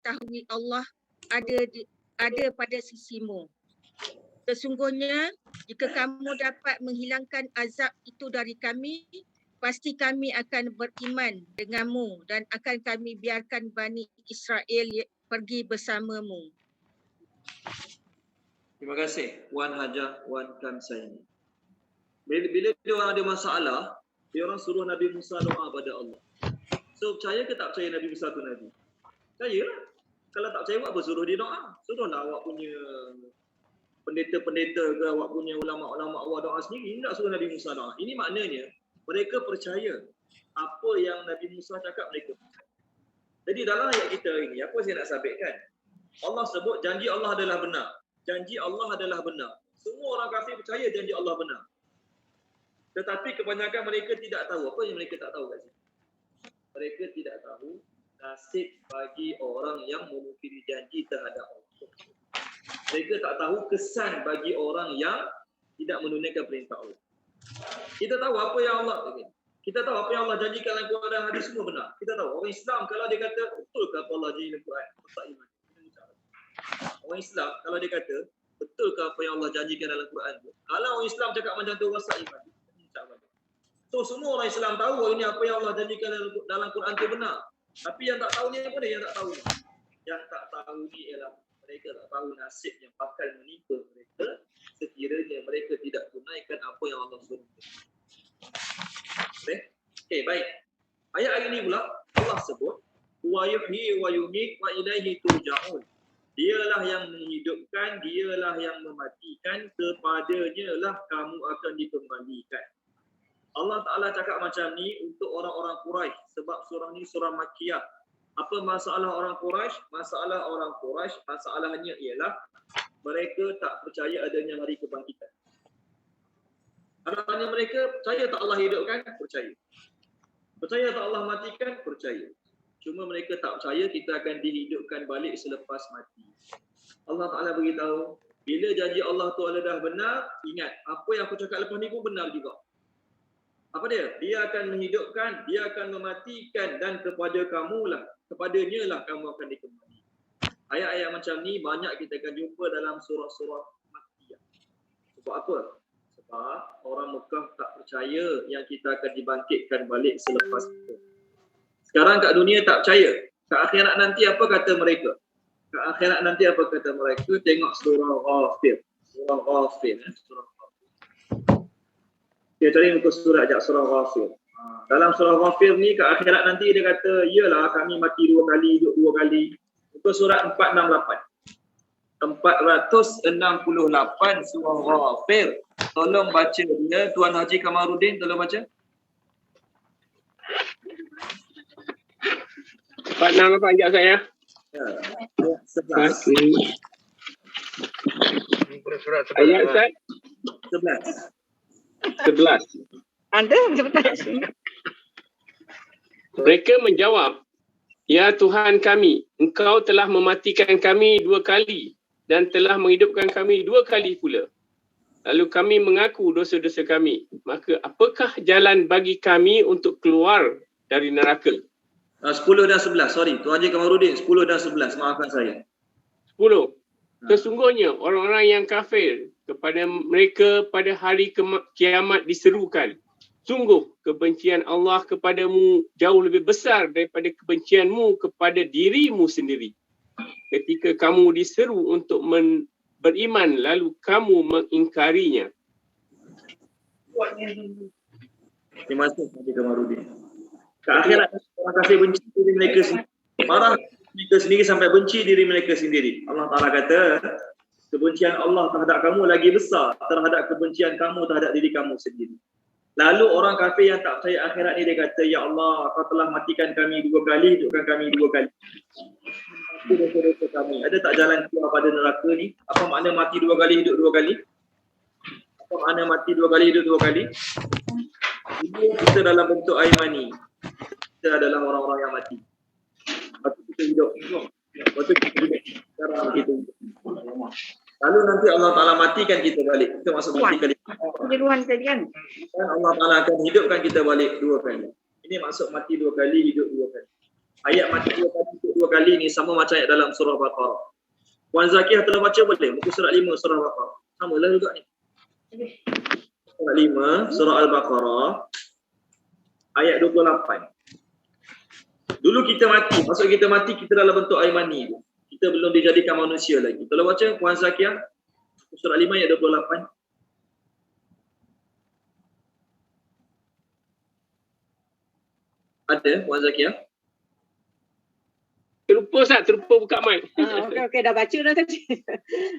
mengetahui Allah ada pada sisimu. Sesungguhnya jika kamu dapat menghilangkan azab itu dari kami, pasti kami akan beriman denganmu dan akan kami biarkan Bani Israel pergi bersamamu. Terima kasih Wan Hajah Wan Kamsaini. Bila dia orang ada masalah, dia orang suruh Nabi Musa doa pada Allah. So percaya ke tak percaya Nabi Musa tu Nabi? Percayalah. Kalau tak percaya buat apa suruh dia doa? Suruhlah awak punya pendeta-pendeta ke awak punya ulama-ulama awak doa sendiri. Tak suruh Nabi Musa doa. Ini maknanya mereka percaya apa yang Nabi Musa cakap, mereka percaya. Jadi dalam ayat kita ini, apa saya nak sabitkan? Allah sebut janji Allah adalah benar. Janji Allah adalah benar. Semua orang kafir percaya janji Allah benar. Tetapi kebanyakan mereka tidak tahu. Apa yang mereka tak tahu kat sini? Mereka tidak tahu nasib bagi orang yang memungkiri janji terhadap Allah. Mereka tak tahu kesan bagi orang yang tidak menunaikan perintah Allah. Kita tahu apa yang Allah kita tahu apa yang Allah janjikan dalam Quran dan hadis semua benar. Kita tahu orang Islam kalau dia kata betul ke apa Allah janji dalam Quran, tak iman. Orang Islam kalau dia kata betul ke apa yang Allah janjikan dalam Quran tu, kalau orang Islam cakap macam tu rasa iman. So semua orang Islam tahu ini apa yang Allah janjikan dalam Quran tu benar. Tapi yang tak tahu ni apa dia? Yang tak tahu ni. Yang tak tahu ni ialah mereka tak tahu nasib yang bakal menimpa mereka sekiranya mereka tidak tunaikan apa yang Allah suruh. Okay, baik. Ayat ini pula Allah sebut wa yuhyi wa yumiit wa ilaihi turja'un. Dialah yang menghidupkan, dialah yang mematikan, kepadanya lah kamu akan dikembalikan. Allah Ta'ala cakap macam ni untuk orang-orang Quraisy sebab surah ni surah Makkiyah. Apa masalah orang Quraisy? Masalah orang Quraisy, masalahnya ialah mereka tak percaya adanya hari kebangkitan. Harapannya mereka percaya tak Allah hidupkan? Percaya. Percaya tak Allah matikan? Percaya. Cuma mereka tak percaya kita akan dihidupkan balik selepas mati. Allah Ta'ala beritahu, bila janji Allah tu adalah benar, ingat, apa yang aku cakap lepas ni pun benar juga. Apa dia? Dia akan menghidupkan, dia akan mematikan dan kepadanya lah kamu akan dikembalikan. Ayat-ayat macam ni banyak kita akan jumpa dalam surah-surah Makkiyah. Sebab apa? Sebab orang Mekah tak percaya yang kita akan dibangkitkan balik selepas itu. Sekarang kat dunia tak percaya. Kat akhirat nanti apa kata mereka? Kat akhirat nanti apa kata mereka? Tengok surah Ghafir. Surah Ghafir. Surah Ghafir. Dia cari muka surat ajak surah Ghafir. Dalam surah Ghafir ni kat akhirat nanti dia kata, iyalah kami mati 2 kali, hidup 2 kali. Muka surat 468. 468 surah Ghafir. Tolong baca dia. Tuan Haji Kamarudin tolong baca. 46 apa ajak saya? Ya. 11. Ayat Ustaz? 11. Anda sebentar. Mereka menjawab, ya Tuhan kami, Engkau telah mematikan kami 2 kali dan telah menghidupkan kami 2 kali pula. Lalu kami mengaku dosa-dosa kami. Maka apakah jalan bagi kami untuk keluar dari neraka? 10 dan 11, sorry. Tuan Haji Kamarudin, 10 dan 11, maafkan saya. 10. Sesungguhnya orang-orang yang kafir kepada mereka pada hari kiamat diserukan. Sungguh kebencian Allah kepadamu jauh lebih besar daripada kebencianmu kepada dirimu sendiri. Ketika kamu diseru untuk beriman lalu kamu mengingkarinya. Terima kasih Haji Kamarudin. Ke akhirat orang kafir benci diri mereka sendiri. Marah mereka sendiri sampai benci diri mereka sendiri. Allah Ta'ala kata, kebencian Allah terhadap kamu lagi besar terhadap kebencian kamu terhadap diri kamu sendiri. Lalu orang kafir yang tak percaya akhirat ni dia kata, ya Allah, kau telah matikan kami 2 kali, hidupkan kami 2 kali. Itu dosa-dosa kami. Ada tak jalan keluar pada neraka ni? Apa makna mati 2 kali, hidup 2 kali? Apa makna mati 2 kali, hidup 2 kali? Ini kita dalam bentuk air mani. Kita adalah orang-orang yang mati. Lepas tu kita hidup. Lepas tu kita hidup. Sekarang kita hidup. Lalu nanti Allah Ta'ala matikan kita balik. Kita masuk mati kali. Jeruan tadi kan? Dan Allah Ta'ala akan hidupkan kita balik 2 kali. Ini maksud mati 2 kali, hidup 2 kali. Ayat mati dua kali ni sama macam ayat dalam surah Baqarah. Puan Zakiyah telah baca boleh? Muka surat 5 surah Baqarah. Sama lah juga ni. Surat 5 surah Al-Baqarah ayat 28. Dulu kita mati, maksud kita mati kita dalam bentuk air mani. Kita belum dijadikan manusia lagi. Kalau baca Puan Zakiyah surat 5 ayat 28. Ada Puan Zakiyah? Terlupa Ustaz, terlupa buka mic. Okey, dah baca dah tadi.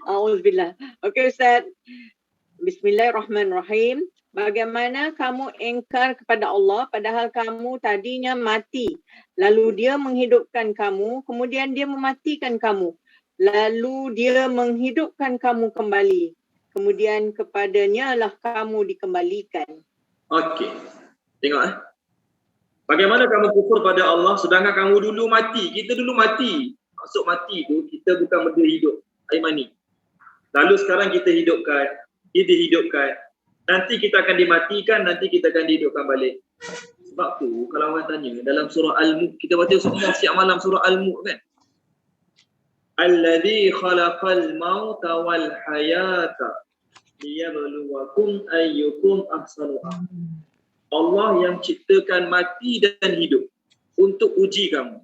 Auzubillah. Okey Ustaz. Bismillahirrahmanirrahim. Bagaimana kamu engkar kepada Allah padahal kamu tadinya mati. Lalu dia menghidupkan kamu, kemudian dia mematikan kamu. Lalu dia menghidupkan kamu kembali. Kemudian kepadanya lah kamu dikembalikan. Okey. Tengok bagaimana kamu kufur pada Allah sedangkan kamu dulu mati. Kita dulu mati. Maksud mati tu kita bukan benda hidup, air mani. Lalu sekarang kita hidupkan, dia dihidupkan. Nanti kita akan dimatikan, nanti kita akan dihidupkan balik. Sebab tu kalau orang tanya dalam surah Al-Mulk, kita baca semua siap malam surah Al-Mulk kan. Alladzi khalaqal mauta wal hayata liyabluwakum ayyukum ahsanu amala. Allah yang ciptakan mati dan hidup untuk uji kamu.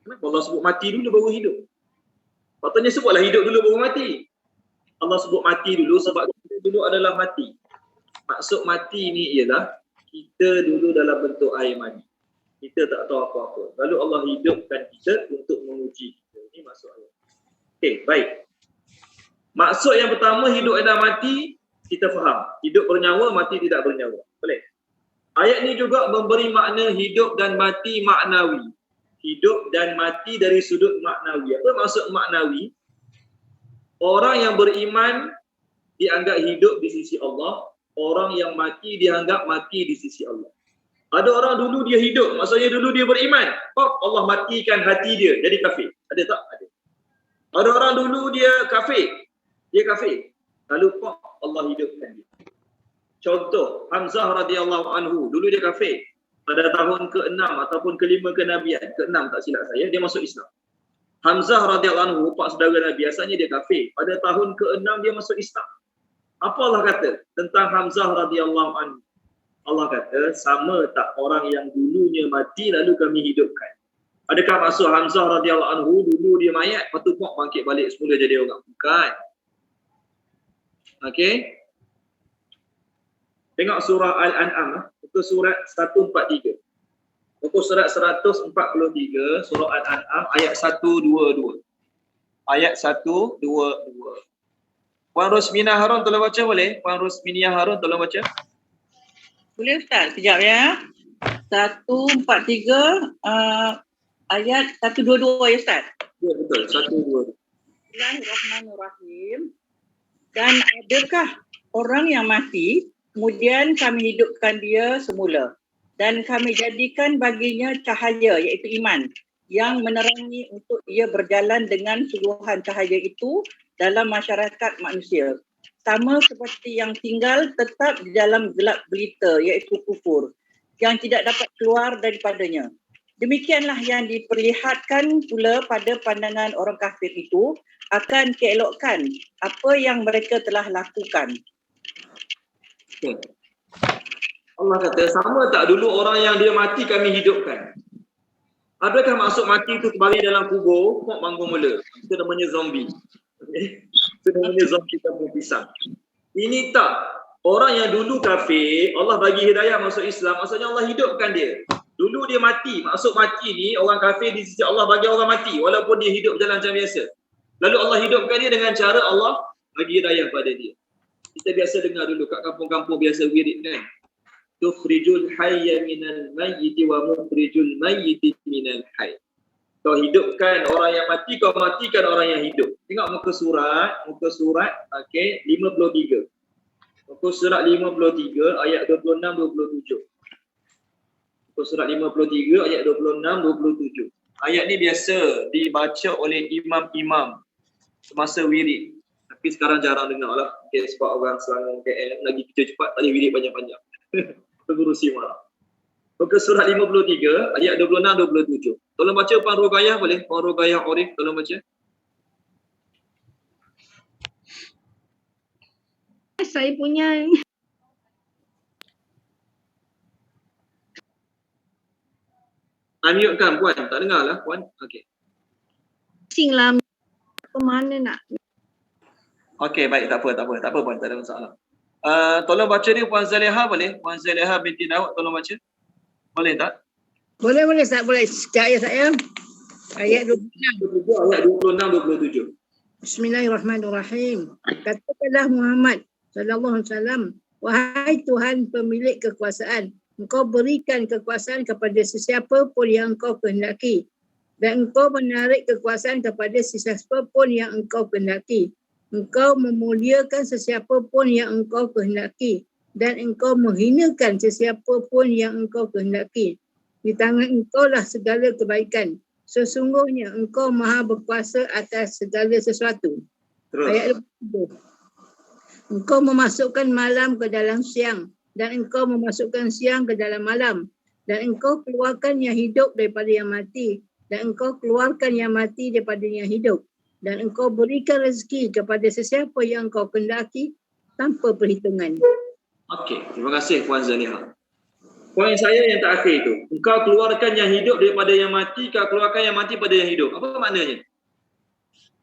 Kenapa Allah sebut mati dulu baru hidup? Patutnya sebutlah hidup dulu baru mati. Allah sebut mati dulu sebab kita dulu adalah mati. Maksud mati ni ialah kita dulu dalam bentuk air mani. Kita tak tahu apa-apa. Lalu Allah hidupkan kita untuk menguji kita. Ini maksud ayat. Okey, baik. Maksud yang pertama hidup dan mati kita faham. Hidup bernyawa, mati tidak bernyawa. Boleh? Ayat ni juga memberi makna hidup dan mati maknawi. Hidup dan mati dari sudut maknawi. Apa maksud maknawi? Orang yang beriman dianggap hidup di sisi Allah. Orang yang mati dianggap mati di sisi Allah. Ada orang dulu dia hidup, maksudnya dulu dia beriman. Allah matikan hati dia jadi kafir. Ada tak? Ada. Ada orang dulu dia kafir. Dia kafir. Lalu Allah hidupkan dia. Contoh, Hamzah radhiyallahu anhu, dulu dia kafir. Pada tahun ke-6 ataupun ke-5 kenabian, ke-6 tak silap saya, dia masuk Islam. Hamzah radhiyallahu anhu, pak saudara Nabi, asalnya dia kafir. Pada tahun ke-6 dia masuk Islam. Apa Allah kata tentang Hamzah radhiyallahu anhu? Allah kata, sama tak orang yang dulunya mati lalu kami hidupkan? Adakah maksud Hamzah radhiyallahu anhu dulu dia mayat, lepas tu bangkit balik semula jadi orang? Bukan. Okey. Tengok surah Al-An'am, muka surat 143. Muka surat 143, surah Al-An'am, ayat 122. Ayat 122. Puan Rosmina Harun tolong baca boleh? Puan Rosmina Harun tolong baca. Boleh Ustaz? Sekejap ya. 143 ayat 122 ya Ustaz? Ya betul, 122. Bismillahirrahmanirrahim. Dan adakah orang yang mati, kemudian kami hidupkan dia semula. Dan kami jadikan baginya cahaya, iaitu iman, yang menerangi untuk ia berjalan dengan suluhan cahaya itu dalam masyarakat manusia. Sama seperti yang tinggal tetap di dalam gelap gelita, iaitu kufur, yang tidak dapat keluar daripadanya. Demikianlah yang diperlihatkan pula pada pandangan orang kafir itu akan keelokkan apa yang mereka telah lakukan. Allah kata, sama tak dulu orang yang dia mati kami hidupkan? Adakah maksud mati itu kembali dalam kubur, bangun mula? Itu namanya zombie. Itu namanya zombie kampung pisang. Ini tak. Orang yang dulu kafir, Allah bagi hidayah masuk Islam, maksudnya Allah hidupkan dia. Dulu dia mati. Maksud mati ni, orang kafir di sisi Allah bagi orang mati, walaupun dia hidup jalan macam biasa. Lalu Allah hidupkan dia dengan cara Allah bagi hidayah pada dia. Kita biasa dengar dulu kat kampung-kampung biasa wirid kan. Tukhrijul hayya minal mayyiti wa mukhrijul mayyiti minal hayy. Kau hidupkan orang yang mati, kau matikan orang yang hidup. Tengok muka surat okey 53. Muka surat 53 ayat 26 27. Muka surat 53 ayat 26 27. Ayat ni biasa dibaca oleh imam-imam semasa wirid. Tapi sekarang jarang dengar lah. Okay, sebab orang Selangor KL lagi kerja cepat, tak boleh wirid panjang-panjang. Guru simak. Muka surat 53 ayat 26-27. Tolong baca Puan Rogayah boleh? Puan Rogayah Orif tolong baca. Saya punya Unmute kan Puan? Tak dengar lah Puan. Okey. pusing lah. Ke mana nak? Okey, baik, tak apa Puan, tak ada masalah. Tolong baca dia Puan Zaleha boleh? Puan Zaleha binti Daud tolong baca. Boleh tak? Boleh Ustaz, boleh. Sekejap ya saya. Ayat 26. Ayat 26-27. Bismillahirrahmanirrahim. Katakanlah Muhammad sallallahu alaihi wasallam, wahai Tuhan pemilik kekuasaan, Engkau berikan kekuasaan kepada sesiapa pun yang Engkau kehendaki, dan Engkau menarik kekuasaan kepada sesiapa pun yang Engkau kehendaki. Engkau memuliakan sesiapa pun yang Engkau kehendaki, dan Engkau menghinakan sesiapa pun yang Engkau kehendaki. Di tangan Engkau lah segala kebaikan. Sesungguhnya Engkau maha berkuasa atas segala sesuatu. Terus. Ayat 20. Engkau memasukkan malam ke dalam siang, dan Engkau memasukkan siang ke dalam malam, dan Engkau keluarkan yang hidup daripada yang mati, dan Engkau keluarkan yang mati daripada yang hidup, dan Engkau berikan rezeki kepada sesiapa yang Engkau kehendaki tanpa perhitungan. Okey, terima kasih Puan Zaleha. Poin saya yang terakhir itu. Engkau keluarkan yang hidup daripada yang mati, kau keluarkan yang mati pada yang hidup. Apa maknanya?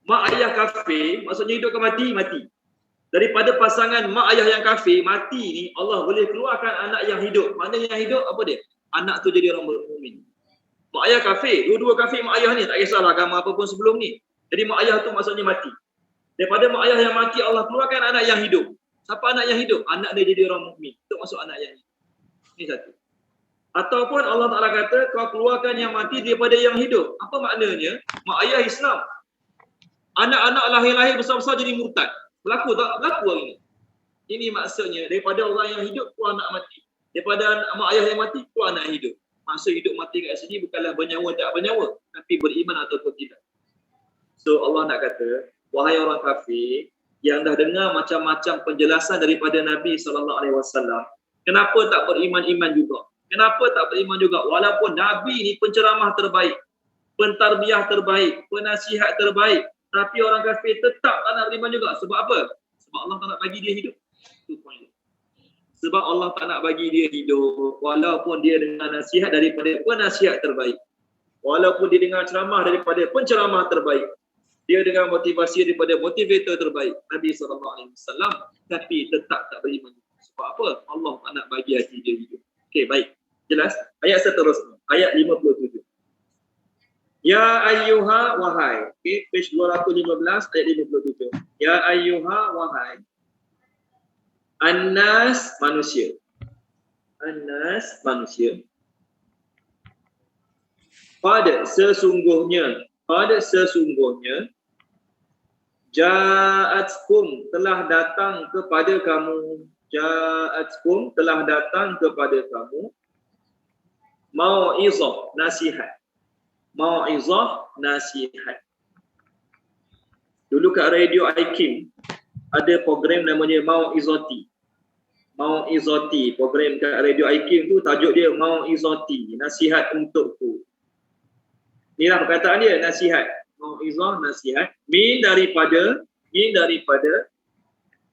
Mak ayah kafir, maksudnya hidup ke mati, mati. Daripada pasangan mak ayah yang kafir, mati ni, Allah boleh keluarkan anak yang hidup. Maknanya yang hidup apa dia? Anak tu jadi orang mukmin. Mak ayah kafir, dua-dua kafir mak ayah ni, tak kisahlah agama apa pun sebelum ni. Jadi mak ayah tu maksudnya mati. Daripada mak ayah yang mati, Allah keluarkan anak yang hidup. Siapa anak yang hidup? Anak dia jadi orang mukmin. Itu maksud anak yang hidup. Ini satu. Ataupun Allah Ta'ala kata kau keluarkan yang mati daripada yang hidup. Apa maknanya? Mak ayah Islam. Anak-anak lahir-lahir besar-besar jadi murtad. Berlaku tak? Berlaku hari ini. Ini maksudnya daripada orang yang hidup keluar anak mati. Daripada mak ayah yang mati keluar anak yang hidup. Maksud hidup mati kat sini bukanlah bernyawa tak bernyawa, tapi beriman ataupun tidak. So Allah nak kata, wahai orang kafir yang dah dengar macam-macam penjelasan daripada Nabi SAW, kenapa tak beriman-iman juga? Kenapa tak beriman juga? Walaupun Nabi ni penceramah terbaik, pentarbiah terbaik, penasihat terbaik, tapi orang kafir tetap tak nak beriman juga. Sebab apa? Sebab Allah tak nak bagi dia hidup. Itu poin. Sebab Allah tak nak bagi dia hidup, walaupun dia dengar nasihat daripada penasihat terbaik, walaupun dia dengar ceramah daripada penceramah terbaik, dia dengar motivasi daripada motivator terbaik, Nabi SAW, tapi tetap tak beriman. Sebab apa? Allah tak nak bagi hati dia hidup. Okey, baik. Jelas? Ayat seterusnya. Ayat 57. Ya ayyuha wahai. Okey, page 215 ayat 57. Ya ayyuha wahai. Annas manusia. Annas manusia. Pada sesungguhnya ja'atkum telah datang kepada kamu. Ja'atkum telah datang kepada kamu mau'izah nasihat. Mau'izah nasihat. Dulu kat Radio IKIM ada program namanya Mau'izati. Mau'izati, program kat Radio IKIM tu tajuk dia Mau'izati, nasihat untukku. Inilah perkataan dia, nasihat. Mau'izah nasihat min daripada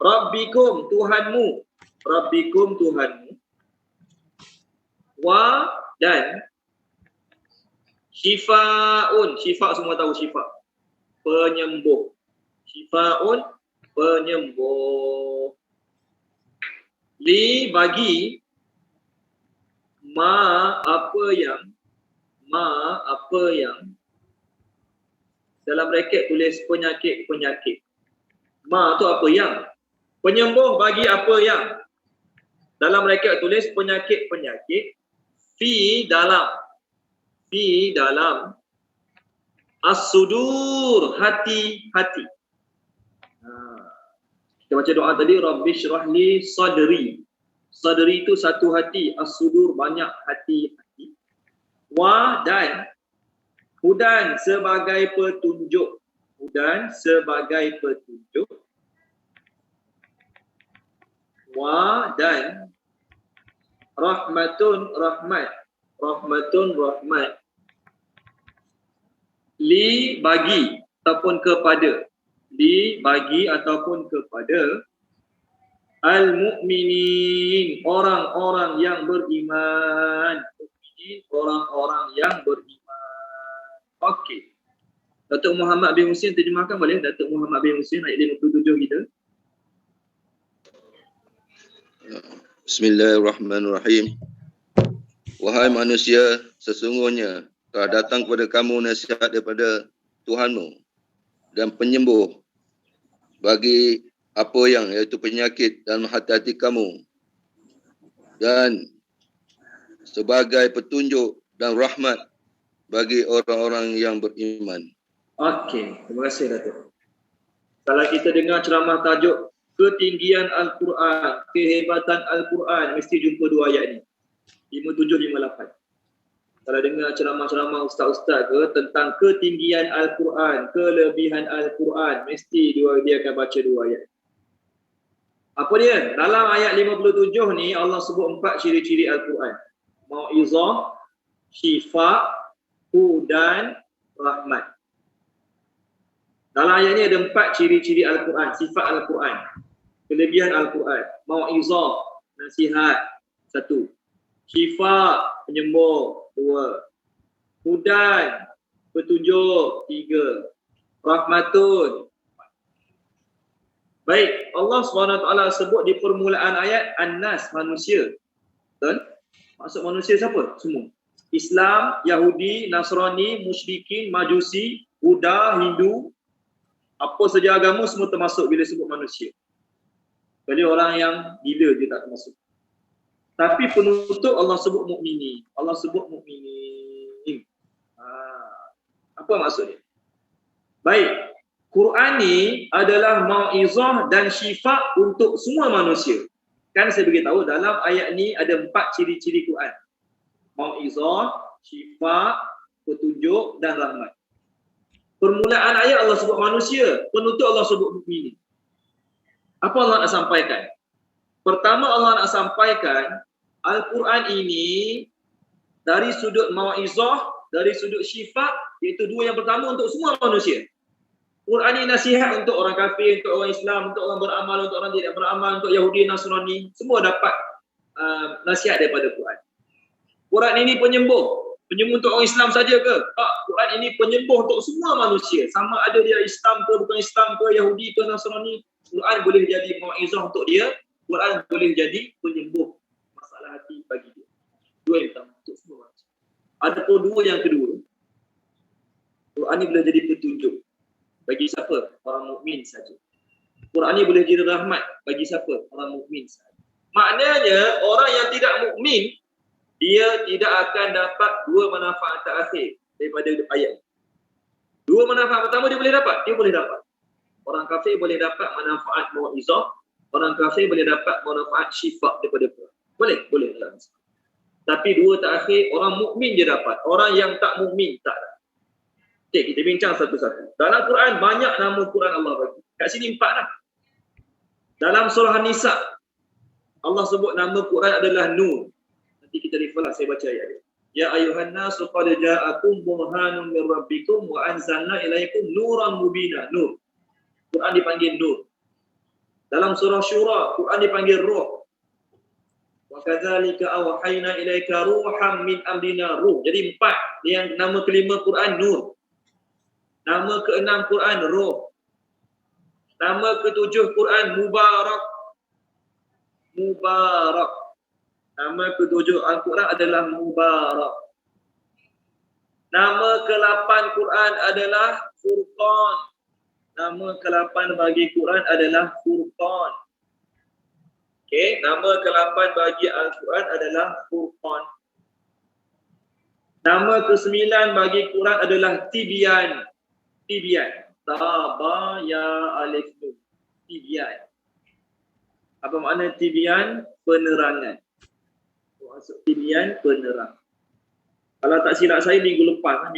Rabbikum Tuhanmu. Rabbikum Tuhanmu. Wa dan Syifa'un. Syifa' semua tahu syifa'. Penyembuh. Syifa'un penyembuh. Li bagi ma apa yang dalam bracket tulis penyakit-penyakit. Ma tu apa yang? Penyembuh bagi apa yang? Dalam bracket tulis penyakit-penyakit. Fi dalam as-sudur, hati-hati. Kita baca doa tadi, Rabbi syrahli sadri. Sadri itu satu hati, as-sudur banyak hati-hati. Wa dan hudan sebagai petunjuk. Hudan sebagai petunjuk. Wa dan rahmatun rahmat Rahmatun, rahmat. Li, bagi ataupun kepada. Li, bagi ataupun kepada. Al-mu'minin, orang-orang yang beriman. Mu'minin, orang-orang yang beriman. Okey. Datuk Muhammad bin Husin terjemahkan boleh? Datuk Muhammad bin Husin ayat 57 kita. Bismillahirrahmanirrahim. Wahai manusia, sesungguhnya telah datang kepada kamu nasihat daripada Tuhanmu dan penyembuh bagi apa yang iaitu penyakit dalam hati-hati kamu dan sebagai petunjuk dan rahmat bagi orang-orang yang beriman. Okey, terima kasih Datuk. Kalau kita dengar ceramah tajuk ketinggian Al-Quran, kehebatan Al-Quran, mesti jumpa dua ayat ni. 57, 58. Kalau dengar ceramah-ceramah ustaz-ustaz ke tentang ketinggian Al-Quran, kelebihan Al-Quran, mesti dia akan baca dua ayat. Apa dia? Dalam ayat 57 ni Allah sebut 4 ciri-ciri Al-Quran. Mau'izah, syifa, hudan, rahmat. Dalam ayat ni ada 4 ciri-ciri Al-Quran, sifat Al-Quran, kelebihan Al-Quran. Mau'izah, nasihat, 1. Syifa, penyembuh, 2. Hudan, petunjuk, 3. Rahmatun. Baik, Allah SWT sebut di permulaan ayat An-Nas, manusia. Betul? Maksud manusia siapa? Semua. Islam, Yahudi, Nasrani, Musyrikin, Majusi, Buddha, Hindu, apa saja agama semua termasuk bila sebut manusia. Jadi orang yang gila dia tak termasuk. Tapi penutup Allah sebut mukminin. Allah sebut mukminin. Apa maksudnya? Baik, Quran ni adalah mau'izah dan syifa untuk semua manusia. Kan saya beritahu dalam ayat ni ada 4 ciri-ciri Quran. Mau'izah, syifa, petunjuk dan rahmat. Permulaan ayat Allah sebut manusia, penutup Allah sebut mukminin. Apa Allah nak sampaikan? Pertama Allah nak sampaikan Al-Quran ini dari sudut mau'izah, dari sudut syifa, iaitu dua yang pertama untuk semua manusia. Quran ini nasihat untuk orang kafir, untuk orang Islam, untuk orang beramal, untuk orang tidak beramal, untuk Yahudi, Nasrani, semua dapat nasihat daripada Quran. Quran ini penyembuh untuk orang Islam saja ke? Tak, Quran ini penyembuh untuk semua manusia. Sama ada dia Islam ke, bukan Islam ke, Yahudi ke, Nasrani. Quran boleh jadi mau'izah untuk dia. Quran boleh jadi penyembuh masalah hati bagi dia. Dua yang pertama untuk semua manusia. Ada pun dua yang kedua. Quran ini boleh jadi petunjuk. Bagi siapa? Orang mukmin saja. Quran ini boleh jadi rahmat. Bagi siapa? Orang mukmin saja. Maknanya orang yang tidak mukmin dia tidak akan dapat dua manfaat terakhir daripada ayat. Dua manfaat pertama dia boleh dapat. Dia boleh dapat. Orang kafir boleh dapat manfaat mau'izah. Orang kafir boleh dapat manfaat syifa daripada Quran. Boleh? Boleh. Tapi dua terakhir orang mukmin dia dapat. Orang yang tak mukmin tak dapat. Okey, kita bincang satu-satu. Dalam Quran banyak nama Quran Allah bagi. Kat sini 4 lah. Dalam surah An-Nisa Allah sebut nama Quran adalah Nur. Nanti kita refer lah, saya baca ayat dia. Ya ayuhan nasu qad ja'akum burhanun min rabbikum wa anzalna ilaikum nuran mubina. Nur. Quran dipanggil Nur. Dalam surah Syura Quran dipanggil Ruh. Wa kadzalika awhayna ilaika ruham min amrina. Ruh. Jadi 4. Yang nama kelima Quran Nur. Nama keenam Quran Ruh. Nama ketujuh Quran Mubarak. Mubarak. Nama ketujuh Al-Quran adalah Mubarak. Nama ke-8 Quran adalah Furqan. Nama ke-8 bagi Quran adalah Furqan. Okey, nama ke-8 bagi Al-Quran adalah Furqan. Nama ke-9 bagi Quran adalah Tibyan. Tibyan. Taba ya alif nun. Tibyan. Apa makna Tibyan? Penerangan. Maksud Tibyan penerang. Kalau tak silap saya minggu lepas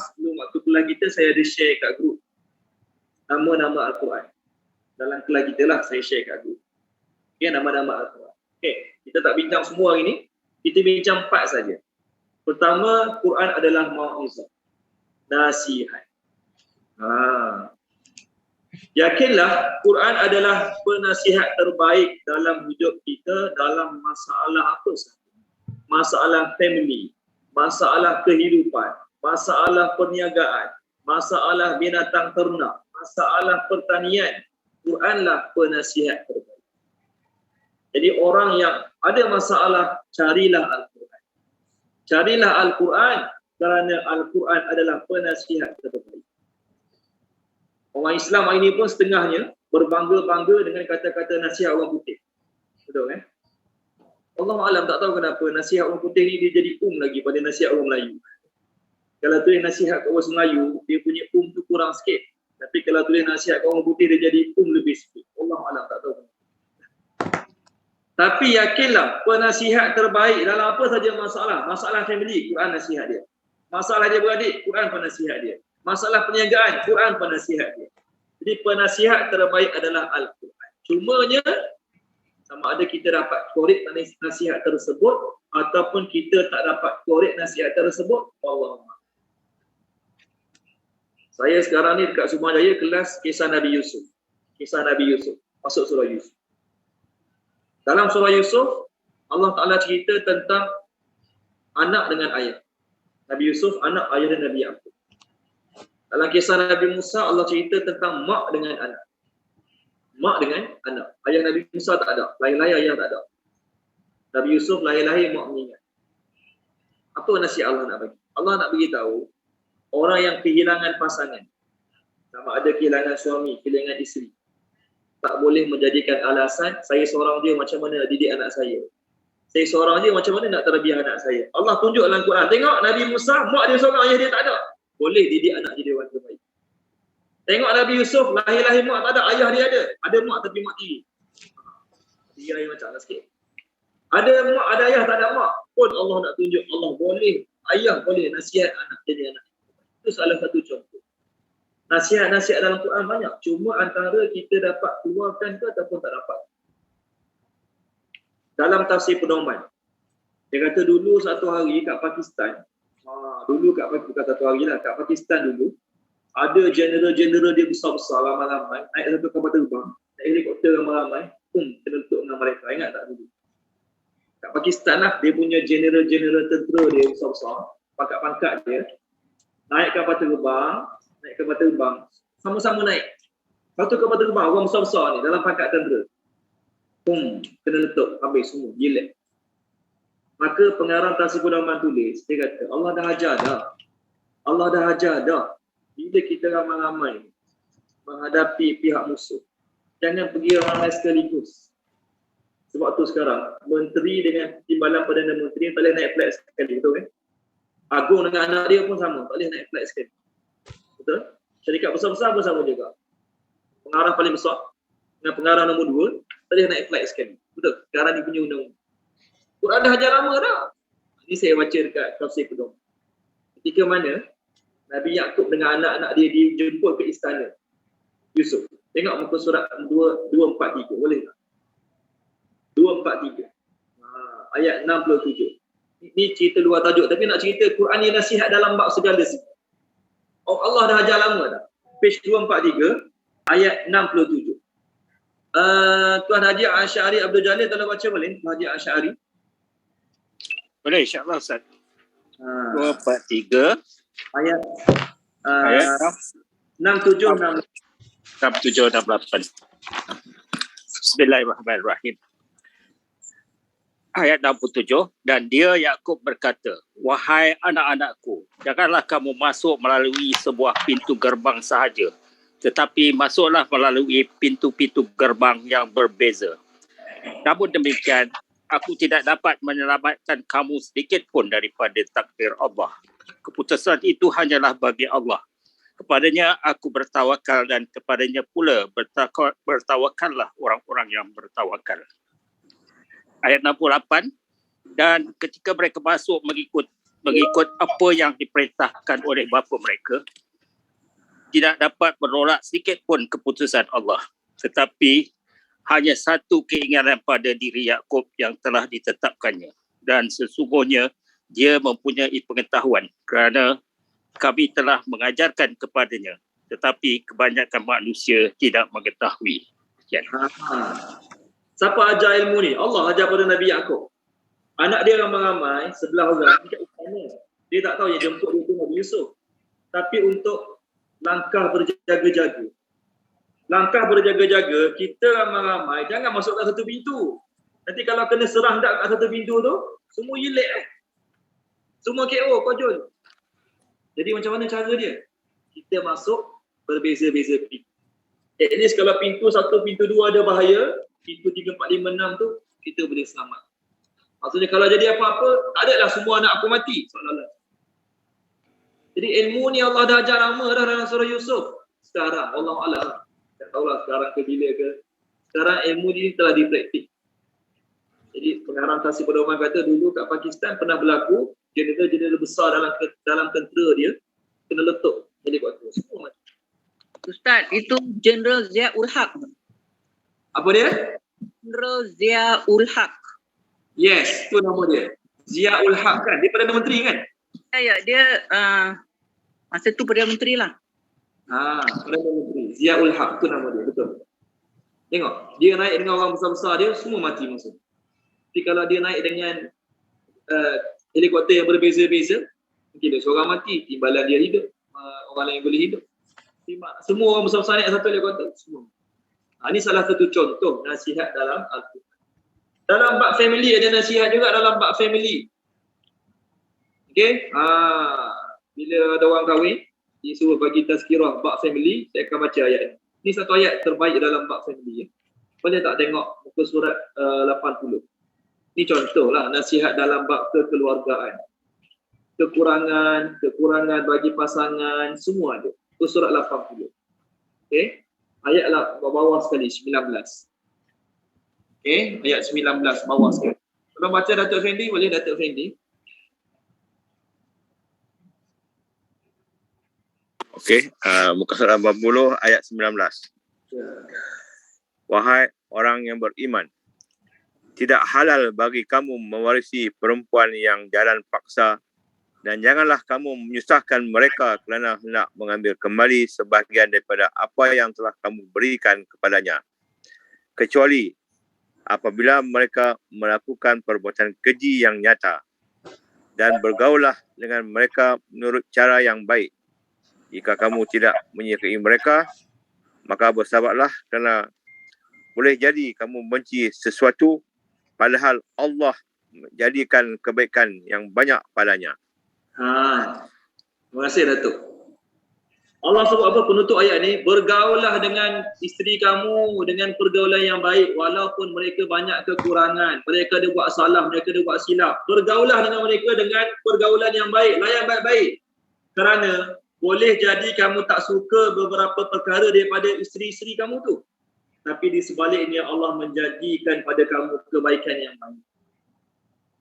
sebelum waktu kelas kita saya ada share kat grup nama-nama Al-Quran. Dalam kelas kita lah saya share kat grup. Okay, nama-nama Al-Quran. Okay, kita tak bincang semua hari ni. Kita bincang 4 saja. Pertama, Quran adalah mau'izah, nasihat. Yakinlah Quran adalah penasihat terbaik dalam hidup kita dalam masalah apa sahaja. Masalah family, masalah kehidupan, masalah perniagaan, masalah binatang ternak, masalah pertanian. Quranlah penasihat terbaik. Jadi orang yang ada masalah, carilah Al-Quran. Carilah Al-Quran kerana Al-Quran adalah penasihat terbaik. Orang Islam hari ini pun setengahnya berbangga-bangga dengan kata-kata nasihat orang putih. Betul kan? Allah Alam, tak tahu kenapa nasihat orang putih ni dia jadi lagi pada nasihat orang Melayu. Kalau tulis nasihat kat orang Melayu, dia punya tu kurang sikit. Tapi kalau tulis nasihat kat orang putih, dia jadi lebih sikit. Allah Alam, tak tahu. Tapi yakinlah penasihat terbaik dalam apa saja masalah. Masalah family, Quran nasihat dia. Masalah dia beradik, Quran penasihat dia. Masalah perniagaan, Quran penasihat dia. Jadi penasihat terbaik adalah Al-Quran. Cumanya, sama ada kita dapat korek nasihat tersebut ataupun kita tak dapat korek nasihat tersebut, Allah. Saya sekarang ni dekat Sumbajaya kelas kisah Nabi Yusuf. Kisah Nabi Yusuf. Masuk surah Yusuf. Dalam surah Yusuf, Allah Ta'ala cerita tentang anak dengan ayah. Nabi Yusuf, anak ayah dan Nabi Yaqub. Dalam kisah Nabi Musa, Allah cerita tentang mak dengan anak. Mak dengan anak. Ayah Nabi Musa tak ada. Lahir-lahir ayah tak ada. Nabi Yusuf lahir-lahir mak meninggal. Apa nasihat Allah nak bagi? Allah nak beritahu orang yang kehilangan pasangan, sama ada kehilangan suami, kehilangan isteri, tak boleh menjadikan alasan saya seorang je macam mana nak didik anak saya. Saya seorang je macam mana nak terbiah anak saya. Allah tunjuk dalam Quran. Tengok Nabi Musa, mak dia seorang, ayah dia tak ada. Boleh didik anak jadi orang terbaik. Tengok Nabi Yusuf, lahir-lahir mak tak ada, ayah dia ada. Ada mak tapi mak tiri. Tiri ayah macam lah sikit. Ada mak, ada ayah, tak ada mak. Pun Allah nak tunjuk, Allah boleh, ayah boleh nasihat anak jadi anak. Itu salah satu contoh. Nasihat-nasihat dalam Quran banyak. Cuma antara kita dapat keluarkan ke ataupun tak dapat. Dalam tafsir pedoman, dia kata dulu satu hari kat Pakistan, bukan satu hari lah, kat Pakistan dulu, ada general-general dia besar-besar, ramai-ramai, naik satu kapal terbang, naik helikopter ramai-ramai, terbentuk dengan mereka. Ingat tak dulu? Kat Pakistan lah, dia punya general-general tentera dia besar-besar, pangkat-pangkat dia, naik kapal terbang, sama-sama naik. Satu kapal terbang, orang besar-besar ni, dalam pangkat tentera. Kena letup, habis semua, gila. Maka pengarang tafsir pedoman tulis, dia kata, Allah dah ajar dah. Bila kita ramai-ramai menghadapi pihak musuh, jangan pergi ramai sekaligus. Sebab tu sekarang, menteri dengan timbalan Perdana Menteri tak boleh naik flight sekali, betul kan? Agung dengan anak dia pun sama, tak boleh naik flight sekali. Betul? Syarikat besar-besar pun sama juga. Pengarah paling besar dengan pengarah nombor 2, tak boleh naik flight sekali. Betul? Sekarang ni punya undang-undang. Quran dah ajar lama dah. Ini saya baca dekat tafsir pedoman. Ketika mana Nabi Yaqub dengan anak-anak dia dijemput ke istana Yusuf. Tengok muka surat 243. Boleh tak? 243. Ayat 67. Ini cerita luar tajuk. Tapi nak cerita Quran ni nasihat dalam bab segala segi. Oh, Allah dah ajar lama dah. Page 243. Ayat 67. Tuan Haji Asy'ari Abdul Jalil tolong baca boleh? Tuan Haji Asy'ari. Boleh, insyaAllah Ustaz. 243. Ayat Ayat 67 68. Bismillahirrahmanirrahim. Ayat 67. Dan dia Yakub berkata, wahai anak-anakku, janganlah kamu masuk melalui sebuah pintu gerbang sahaja, tetapi masuklah melalui pintu-pintu gerbang yang berbeza. Namun demikian, aku tidak dapat menyelamatkan kamu sedikit pun daripada takdir Allah. Keputusan itu hanyalah bagi Allah. Kepadanya aku bertawakal dan kepadanya pula bertawakallah orang-orang yang bertawakal. Ayat 68. Dan ketika mereka masuk mengikut apa yang diperintahkan oleh bapa mereka, tidak dapat menolak sedikit pun keputusan Allah. Tetapi hanya satu keinginan pada diri Yakub yang telah ditetapkannya. Dan sesungguhnya dia mempunyai pengetahuan kerana kami telah mengajarkan kepadanya, tetapi kebanyakan manusia tidak mengetahui. Sekian. Siapa ajar ilmu ni? Allah ajar pada Nabi Yaakob. Anak dia ramai-ramai, 11 orang, dekat istana. Dia tak tahu yang jemput dia tu Nabi Yusuf. Tapi untuk langkah berjaga-jaga. Langkah berjaga-jaga, kita ramai-ramai, jangan masuk kat satu pintu. Nanti kalau kena serang dak kat satu pintu tu, semua yilik Semua KO, kojol. Jadi macam mana cara dia? Kita masuk berbeza-beza pintu. At least kalau pintu 1, pintu 2 ada bahaya, pintu 3, 4, 5, 6 tu, kita boleh selamat. Maksudnya kalau jadi apa-apa, tak adalah semua anak aku mati. Seolah-olah. Jadi ilmu ni Allah dah ajar lama dah dalam surah Yusuf. Sekarang, Allah Allah. Tak tahulah sekarang ke bila ke. Sekarang ilmu ni telah dipraktik. Jadi pengarang Tasir Pedoman kata dulu kat Pakistan pernah berlaku, jeneral besar dalam tentera dia, kena letup helikopter. Semua mati. Ustaz, itu Jeneral Zia-ul Haq. Apa dia? Jeneral Zia-ul Haq. Yes, tu nama dia. Zia-ul Haq kan? Dia Perdana Menteri kan? Ya, dia masa tu Perdana Menteri lah. Perdana Menteri. Zia-ul Haq tu nama dia, betul. Tengok, dia naik dengan orang besar-besar dia, semua mati masa. Tapi kalau dia naik dengan helikopter yang berbeza-beza, mungkin dia seorang mati, timbalan dia hidup, orang lain boleh hidup. Semua orang besar-besar naik satu helikopter, semua. Ini salah satu contoh nasihat dalam Al-Quran. Dalam bab family ada nasihat juga dalam bab family. Okey? Bila ada orang kahwin, disuruh bagi tazkirah bab family, saya akan baca ayat ini. Ini satu ayat terbaik dalam bab family. Boleh tak tengok muka surat 80. Ini contohlah nasihat dalam bab kekeluargaan. Kekurangan bagi pasangan, semua ada. Muka surat 80. Okey? Ayat bawah sekali, 19. Okey, ayat 19 bawah sekali. Kalau baca Datuk Fendi, boleh Datuk Fendi? Okey, muka surat 80 ayat 19. Wahai orang yang beriman, tidak halal bagi kamu mewarisi perempuan yang jalan paksa dan janganlah kamu menyusahkan mereka kerana hendak mengambil kembali sebahagian daripada apa yang telah kamu berikan kepadanya. Kecuali apabila mereka melakukan perbuatan keji yang nyata, dan bergaullah dengan mereka menurut cara yang baik. Jika kamu tidak menyukai mereka, maka bersabarlah kerana boleh jadi kamu benci sesuatu padahal Allah menjadikan kebaikan yang banyak padanya. Terima kasih Datuk. Allah sebut apa penutup ayat ni? Bergaullah dengan isteri kamu dengan pergaulan yang baik walaupun mereka banyak kekurangan. Mereka ada buat salah, mereka ada buat silap. Bergaullah dengan mereka dengan pergaulan yang baik. Layan baik-baik. Kerana boleh jadi kamu tak suka beberapa perkara daripada isteri-isteri kamu tu. Tapi di sebaliknya Allah menjadikan pada kamu kebaikan yang banyak.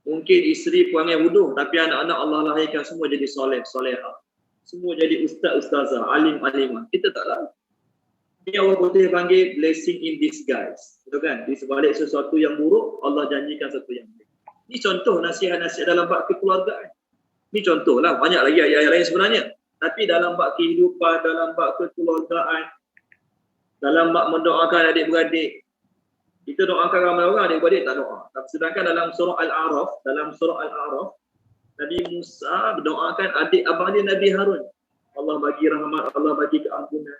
Mungkin isteri perangai bodoh tapi anak-anak Allah lahirkan semua jadi soleh, solehah. Semua jadi ustaz-ustazah, alim-alimah. Kita tak tahu. Ini orang putih panggil blessing in disguise. Betul kan? Di sebalik sesuatu yang buruk, Allah janjikan sesuatu yang baik. Ini contoh nasihat-nasihat dalam bab kekeluargaan. Ini contohlah. Banyak lagi ayat-ayat lain sebenarnya. Tapi dalam bab kehidupan, dalam bab kekeluargaan, dalam bab mendoakan adik-beradik, kita doakan ramai orang, adik-beradik tak doa. Sedangkan dalam surah Al-A'raf, Nabi Musa berdoakan adik abang dia Nabi Harun. Allah bagi rahmat, Allah bagi keampunan.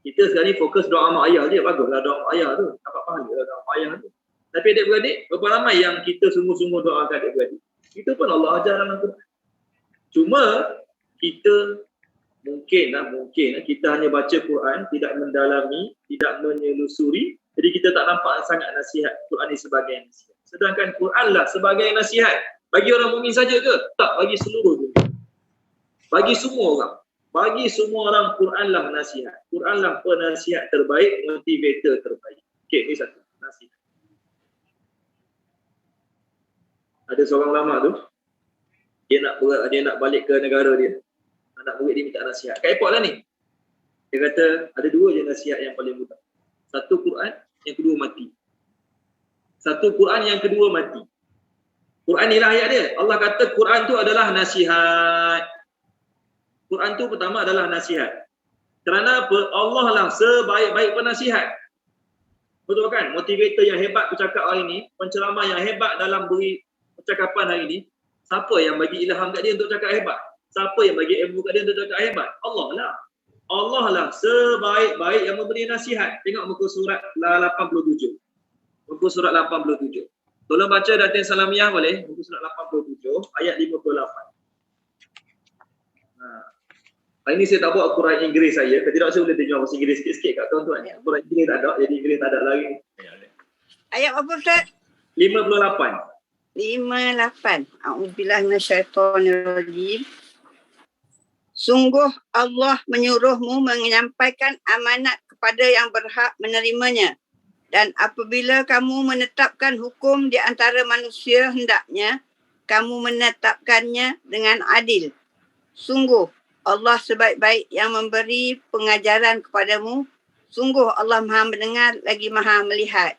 Kita sekarang ni fokus doa mak ayah je. Baguslah doa mak ayah tu. Dapat pahala doa mak ayah tu. Tapi adik-beradik, berapa ramai yang kita sungguh-sungguh doakan adik-beradik? Itu pun Allah ajar dalam Quran. Cuma kita mungkin kita hanya baca Quran, tidak mendalami, tidak menyelusuri. Jadi kita tak nampak sangat nasihat Quran ni sebagai nasihat. Sedangkan Quran lah sebagai nasihat. Bagi orang mukmin saja ke? Tak, bagi seluruh dunia. Bagi semua orang. Bagi semua orang Quran lah nasihat. Quran lah penasihat terbaik, motivator terbaik. Okey, ni satu nasihat. Ada seorang ulama tu, dia nak balik ke negara dia. Anak murid dia minta nasihat. Kat airport lah ni. Dia kata ada dua je nasihat yang paling mudah. Satu Quran, yang kedua mati. Satu Quran, yang kedua mati. Quran inilah ayat dia. Allah kata Quran tu adalah nasihat. Quran tu pertama adalah nasihat. Kerana apa? Allah lah sebaik-baik penasihat. Betul kan? Motivator yang hebat bercakap hari ini, penceramah yang hebat dalam beri percakapan hari ini, siapa yang bagi ilham kat dia untuk cakap hebat? Siapa yang bagi ilmu kat dia untuk cakap hebat? Allah lah. Allah lah sebaik-baik yang memberi nasihat. Tengok muka surat 87. Muka surat 87. Tolong baca Datin Salamiah boleh? Muka surat 87 ayat 58. Hari ni saya tak buat Quran Inggeris saya. Kalau tidak saya boleh terjemah bahasa Inggeris sikit-sikit kat tuan-tuan. Quran Inggeris tak ada, jadi Inggeris tak ada lagi. Ayat apa Ustaz? 58. 58. A'udzubillah minasyaitonirrajim. Sungguh Allah menyuruhmu menyampaikan amanat kepada yang berhak menerimanya. Dan apabila kamu menetapkan hukum di antara manusia, hendaknya kamu menetapkannya dengan adil. Sungguh Allah sebaik-baik yang memberi pengajaran kepadamu. Sungguh Allah Maha mendengar lagi Maha melihat.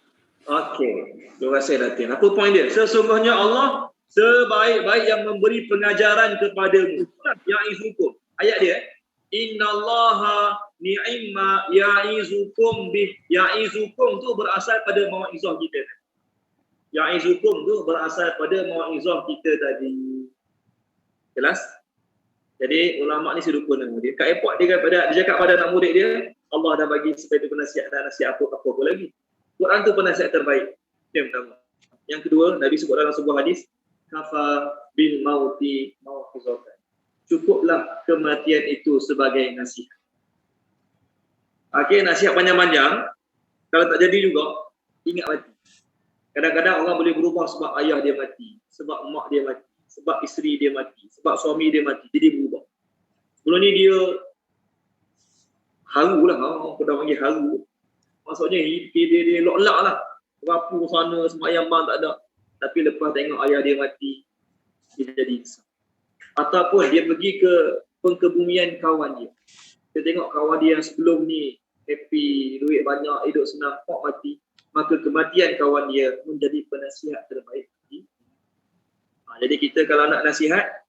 Okey. Terima kasih Datin. Apa poin dia? Sesungguhnya Allah sebaik-baik yang memberi pengajaran kepadamu. Ya'izukum. Ayat dia. Innallaha ni'imma ya'izukum bih. Ya'izukum tu berasal pada mau'izah kita. Ya'izukum tu berasal pada mau'izah kita tadi. Jelas? Jadi ulama ni saya lupa nama dia. Kat airport dia cakap pada anak murid dia, Allah dah bagi supaya tu penasihat dan nasihat apa lagi. Quran tu penasihat terbaik. Yang pertama. Yang kedua, Nabi sebut dalam sebuah hadis, kafa bil mauti mau'izatan. Cukuplah kematian itu sebagai nasihat. Okey, nasihat panjang-panjang. Kalau tak jadi juga, ingat mati. Kadang-kadang orang boleh berubah sebab ayah dia mati, sebab mak dia mati, sebab isteri dia mati, sebab suami dia mati, jadi berubah. Sebelum ni dia haru lah, orang pernah panggil haru. Maksudnya dia lock-lock lah. Rapuh sana, sembahyang bang tak ada. Tapi lepas tengok ayah dia mati, dia jadi insaf. Ataupun dia pergi ke pengkebumian kawan dia. Dia tengok kawan dia yang sebelum ni happy, duit banyak, hidup senang, kok mati. Maka kematian kawan dia menjadi penasihat terbaik. Jadi kita kalau nak nasihat,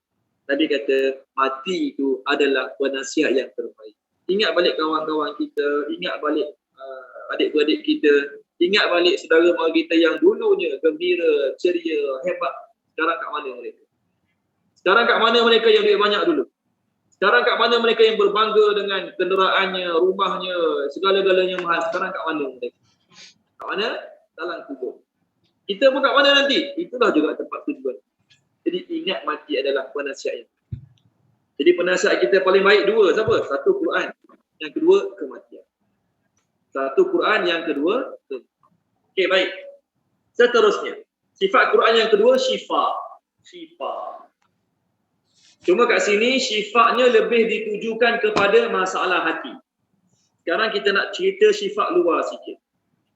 Nabi kata mati itu adalah penasihat yang terbaik. Ingat balik kawan-kawan kita, ingat balik adik-beradik kita, ingat balik saudara mara kita yang dulunya gembira, ceria, hebat. Sekarang kat mana mereka? Sekarang kat mana mereka yang duit banyak dulu? Sekarang kat mana mereka yang berbangga dengan kenderaannya, rumahnya, segala-galanya mahal? Sekarang kat mana mereka? Kat mana? Dalam kubur. Kita pun kat mana nanti? Itulah juga tempat tujuan. Jadi ingat mati adalah penasihat yang. Jadi penasihat kita paling baik dua. Siapa? Satu Quran. Yang kedua kematian. Satu Quran, yang kedua kematian. Okey, baik. Seterusnya. Sifat Quran yang kedua syifa. Syifa. Cuma kat sini syifanya lebih ditujukan kepada masalah hati. Sekarang kita nak cerita syifa luar sikit.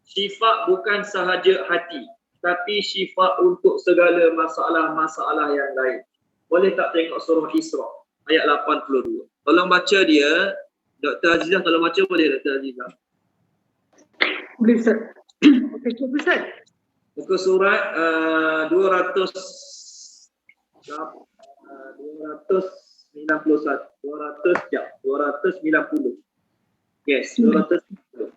Syifa bukan sahaja hati, tapi syifa untuk segala masalah-masalah yang lain. Boleh tak tengok surah Isra ayat 82. Tolong baca dia. Dr. Azizah tolong baca boleh Dr. Azizah? Boleh Ustaz. Okey, cuba Ustaz. Muka surat 291. 290. Yes, 290.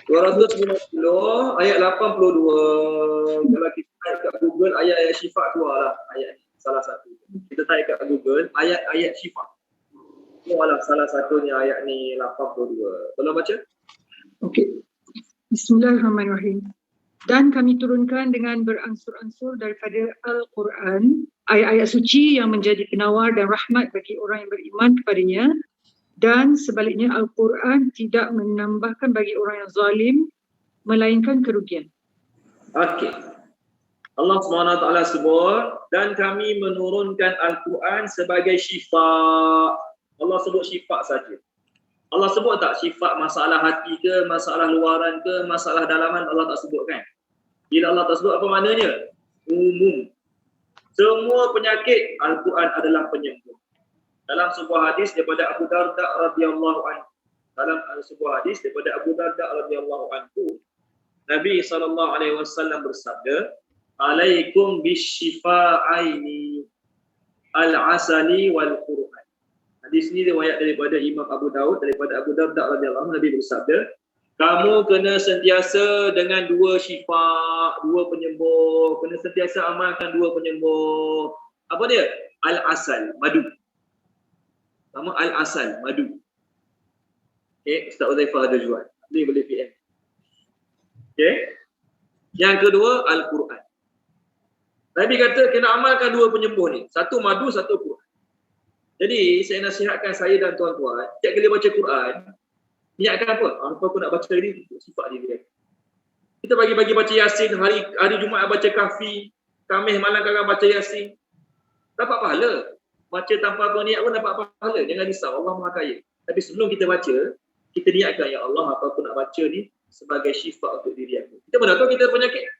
290 ayat 82. Kalau kita type kat Google ayat-ayat syifa keluarlah ayat ni salah satu. Kita type kat Google ayat-ayat syifa. Keluarlah salah satunya ayat ni 82. Tolong baca. Okey. Bismillahirrahmanirrahim. Dan kami turunkan dengan beransur-ansur daripada Al-Quran ayat-ayat suci yang menjadi penawar dan rahmat bagi orang yang beriman kepadanya. Dan sebaliknya Al-Quran tidak menambahkan bagi orang yang zalim melainkan kerugian. Okey. Allah SWT sebut dan kami menurunkan Al-Quran sebagai syifa. Allah sebut syifa saja. Allah sebut tak syifa masalah hati ke, masalah luaran ke, masalah dalaman? Allah tak sebut kan? Bila Allah tak sebut apa maknanya? Umum. Semua penyakit Al-Quran adalah penyembuh. Dalam sebuah hadis daripada Abu Darda radhiyallahu anhu. Dalam sebuah hadis daripada Abu Darda radhiyallahu anhu, Nabi SAW bersabda, alaikum bisyifa'aini al-asali wal Quran. Hadis ni riwayat daripada Imam Abu Daud, daripada Abu Darda radhiyallahu anhu. Nabi bersabda, kamu kena sentiasa dengan dua syifa, dua penyembuh, kena sentiasa amalkan dua penyembuh. Apa dia? Al-asal, madu. Nama al-asal, madu. Okay, Ustaz Uzaifah ada jual. Boleh PM. Okay. Yang kedua, Al-Quran. Nabi kata kena amalkan dua penyembuh ni. Satu madu, satu Quran. Jadi saya nasihatkan saya dan tuan-tuan, setiap kali baca Quran, niatkan apa? Apa aku nak baca ini untuk sifat dia. Kita bagi-bagi baca Yasin, hari Jumaat baca Kahfi, Khamis malam kadang baca Yasin. Dapat pahala. Baca tanpa berniat pun dapat pahala. Jangan risau, Allah Maha Kaya. Tapi sebelum kita baca, kita niatkan, ya Allah, apa aku nak baca ni sebagai syifa untuk diri aku. Kita mana tahu kita ada penyakit.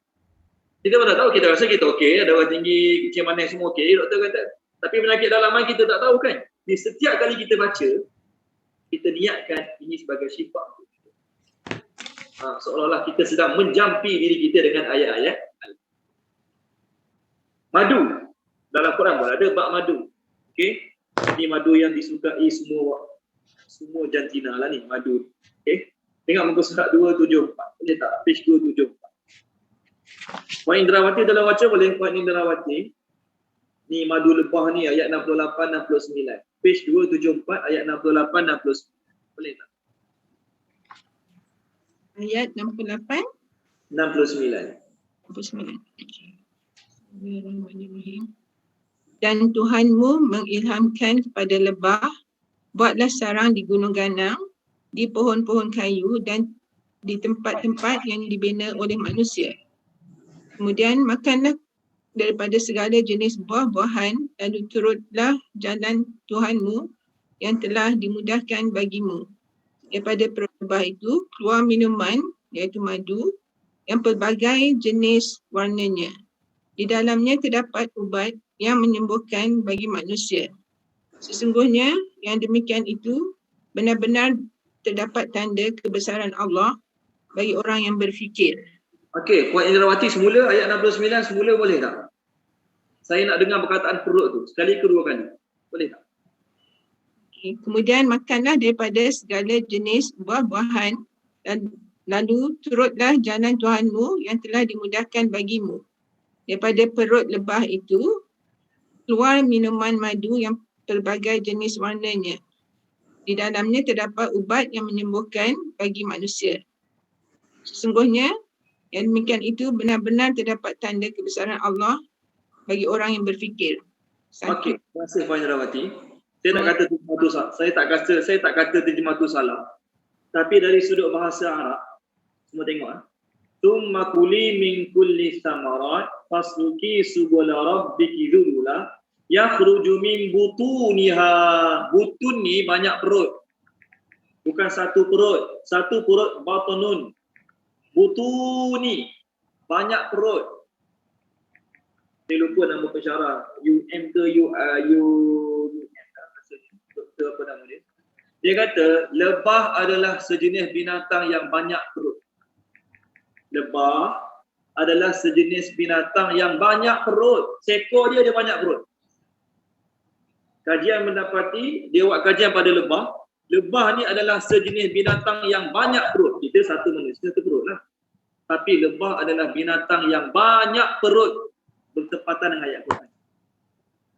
Kita mana tahu, kita rasa kita okey, darah tinggi, kecil manis semua okey, doktor kata. Tapi penyakit dalaman kita tak tahu kan. Di setiap kali kita baca, kita niatkan ini sebagai syifa untuk kita. Seolah-olah kita sedang menjampi diri kita dengan ayat-ayat. Madu. Dalam Quran pun ada bab madu. Okey. Ini madu yang disukai semua jantina lah ni, madu. Okey. Tengok muka surat 274. Boleh tak? Page 274. Puan Indrawati dalam baca boleh? Puan Indrawati. Ni madu lebah ni ayat 68-69. Page 274 ayat 68-69. Boleh tak? Ayat 68? 69. 69. Bismillahirrahmanirrahim. Dan Tuhanmu mengilhamkan kepada lebah, buatlah sarang di gunung ganang, di pohon-pohon kayu dan di tempat-tempat yang dibina oleh manusia. Kemudian makanlah daripada segala jenis buah-buahan, lalu turutlah jalan Tuhanmu yang telah dimudahkan bagimu. Daripada perut lebah itu keluar minuman, iaitu madu, yang pelbagai jenis warnanya. Di dalamnya terdapat ubat yang menyembuhkan bagi manusia. Sesungguhnya yang demikian itu benar-benar terdapat tanda kebesaran Allah bagi orang yang berfikir. Okey, Puan Indrawati, semula ayat 69 semula boleh tak? Saya nak dengar perkataan perut tu sekali ke dua kali. Boleh tak? Okay. Kemudian makanlah daripada segala jenis buah-buahan dan lalu turutlah jalan Tuhanmu yang telah dimudahkan bagimu. Daripada perut lebah itu keluar minuman madu yang pelbagai jenis warnanya. Di dalamnya terdapat ubat yang menyembuhkan bagi manusia. Sesungguhnya yang demikian itu benar-benar terdapat tanda kebesaran Allah bagi orang yang berfikir. Okey, terima kasih Puan Indrawati. Saya nak kata terjemah tu salah. Saya tak kata terjemah tu salah. Tapi dari sudut bahasa Arab, semua tengok Tsumma kuli min kulli thamarat fasluki subula rabbiki dzulula yakhruju min butuniha. Butun ni banyak perut. Bukan satu perut. Satu perut batunun. Butuni banyak perut. Saya lupa nama pensyarah. UM ke doktor apa nama dia. Dia kata lebah adalah sejenis binatang yang banyak perut. Lebah adalah sejenis binatang yang banyak perut. Seekor dia banyak perut. Kajian mendapati, dia buat kajian pada lebah. Lebah ni adalah sejenis binatang yang banyak perut. Kita satu manusia satu perut lah. Tapi lebah adalah binatang yang banyak perut. Bertepatan dengan ayat Quran.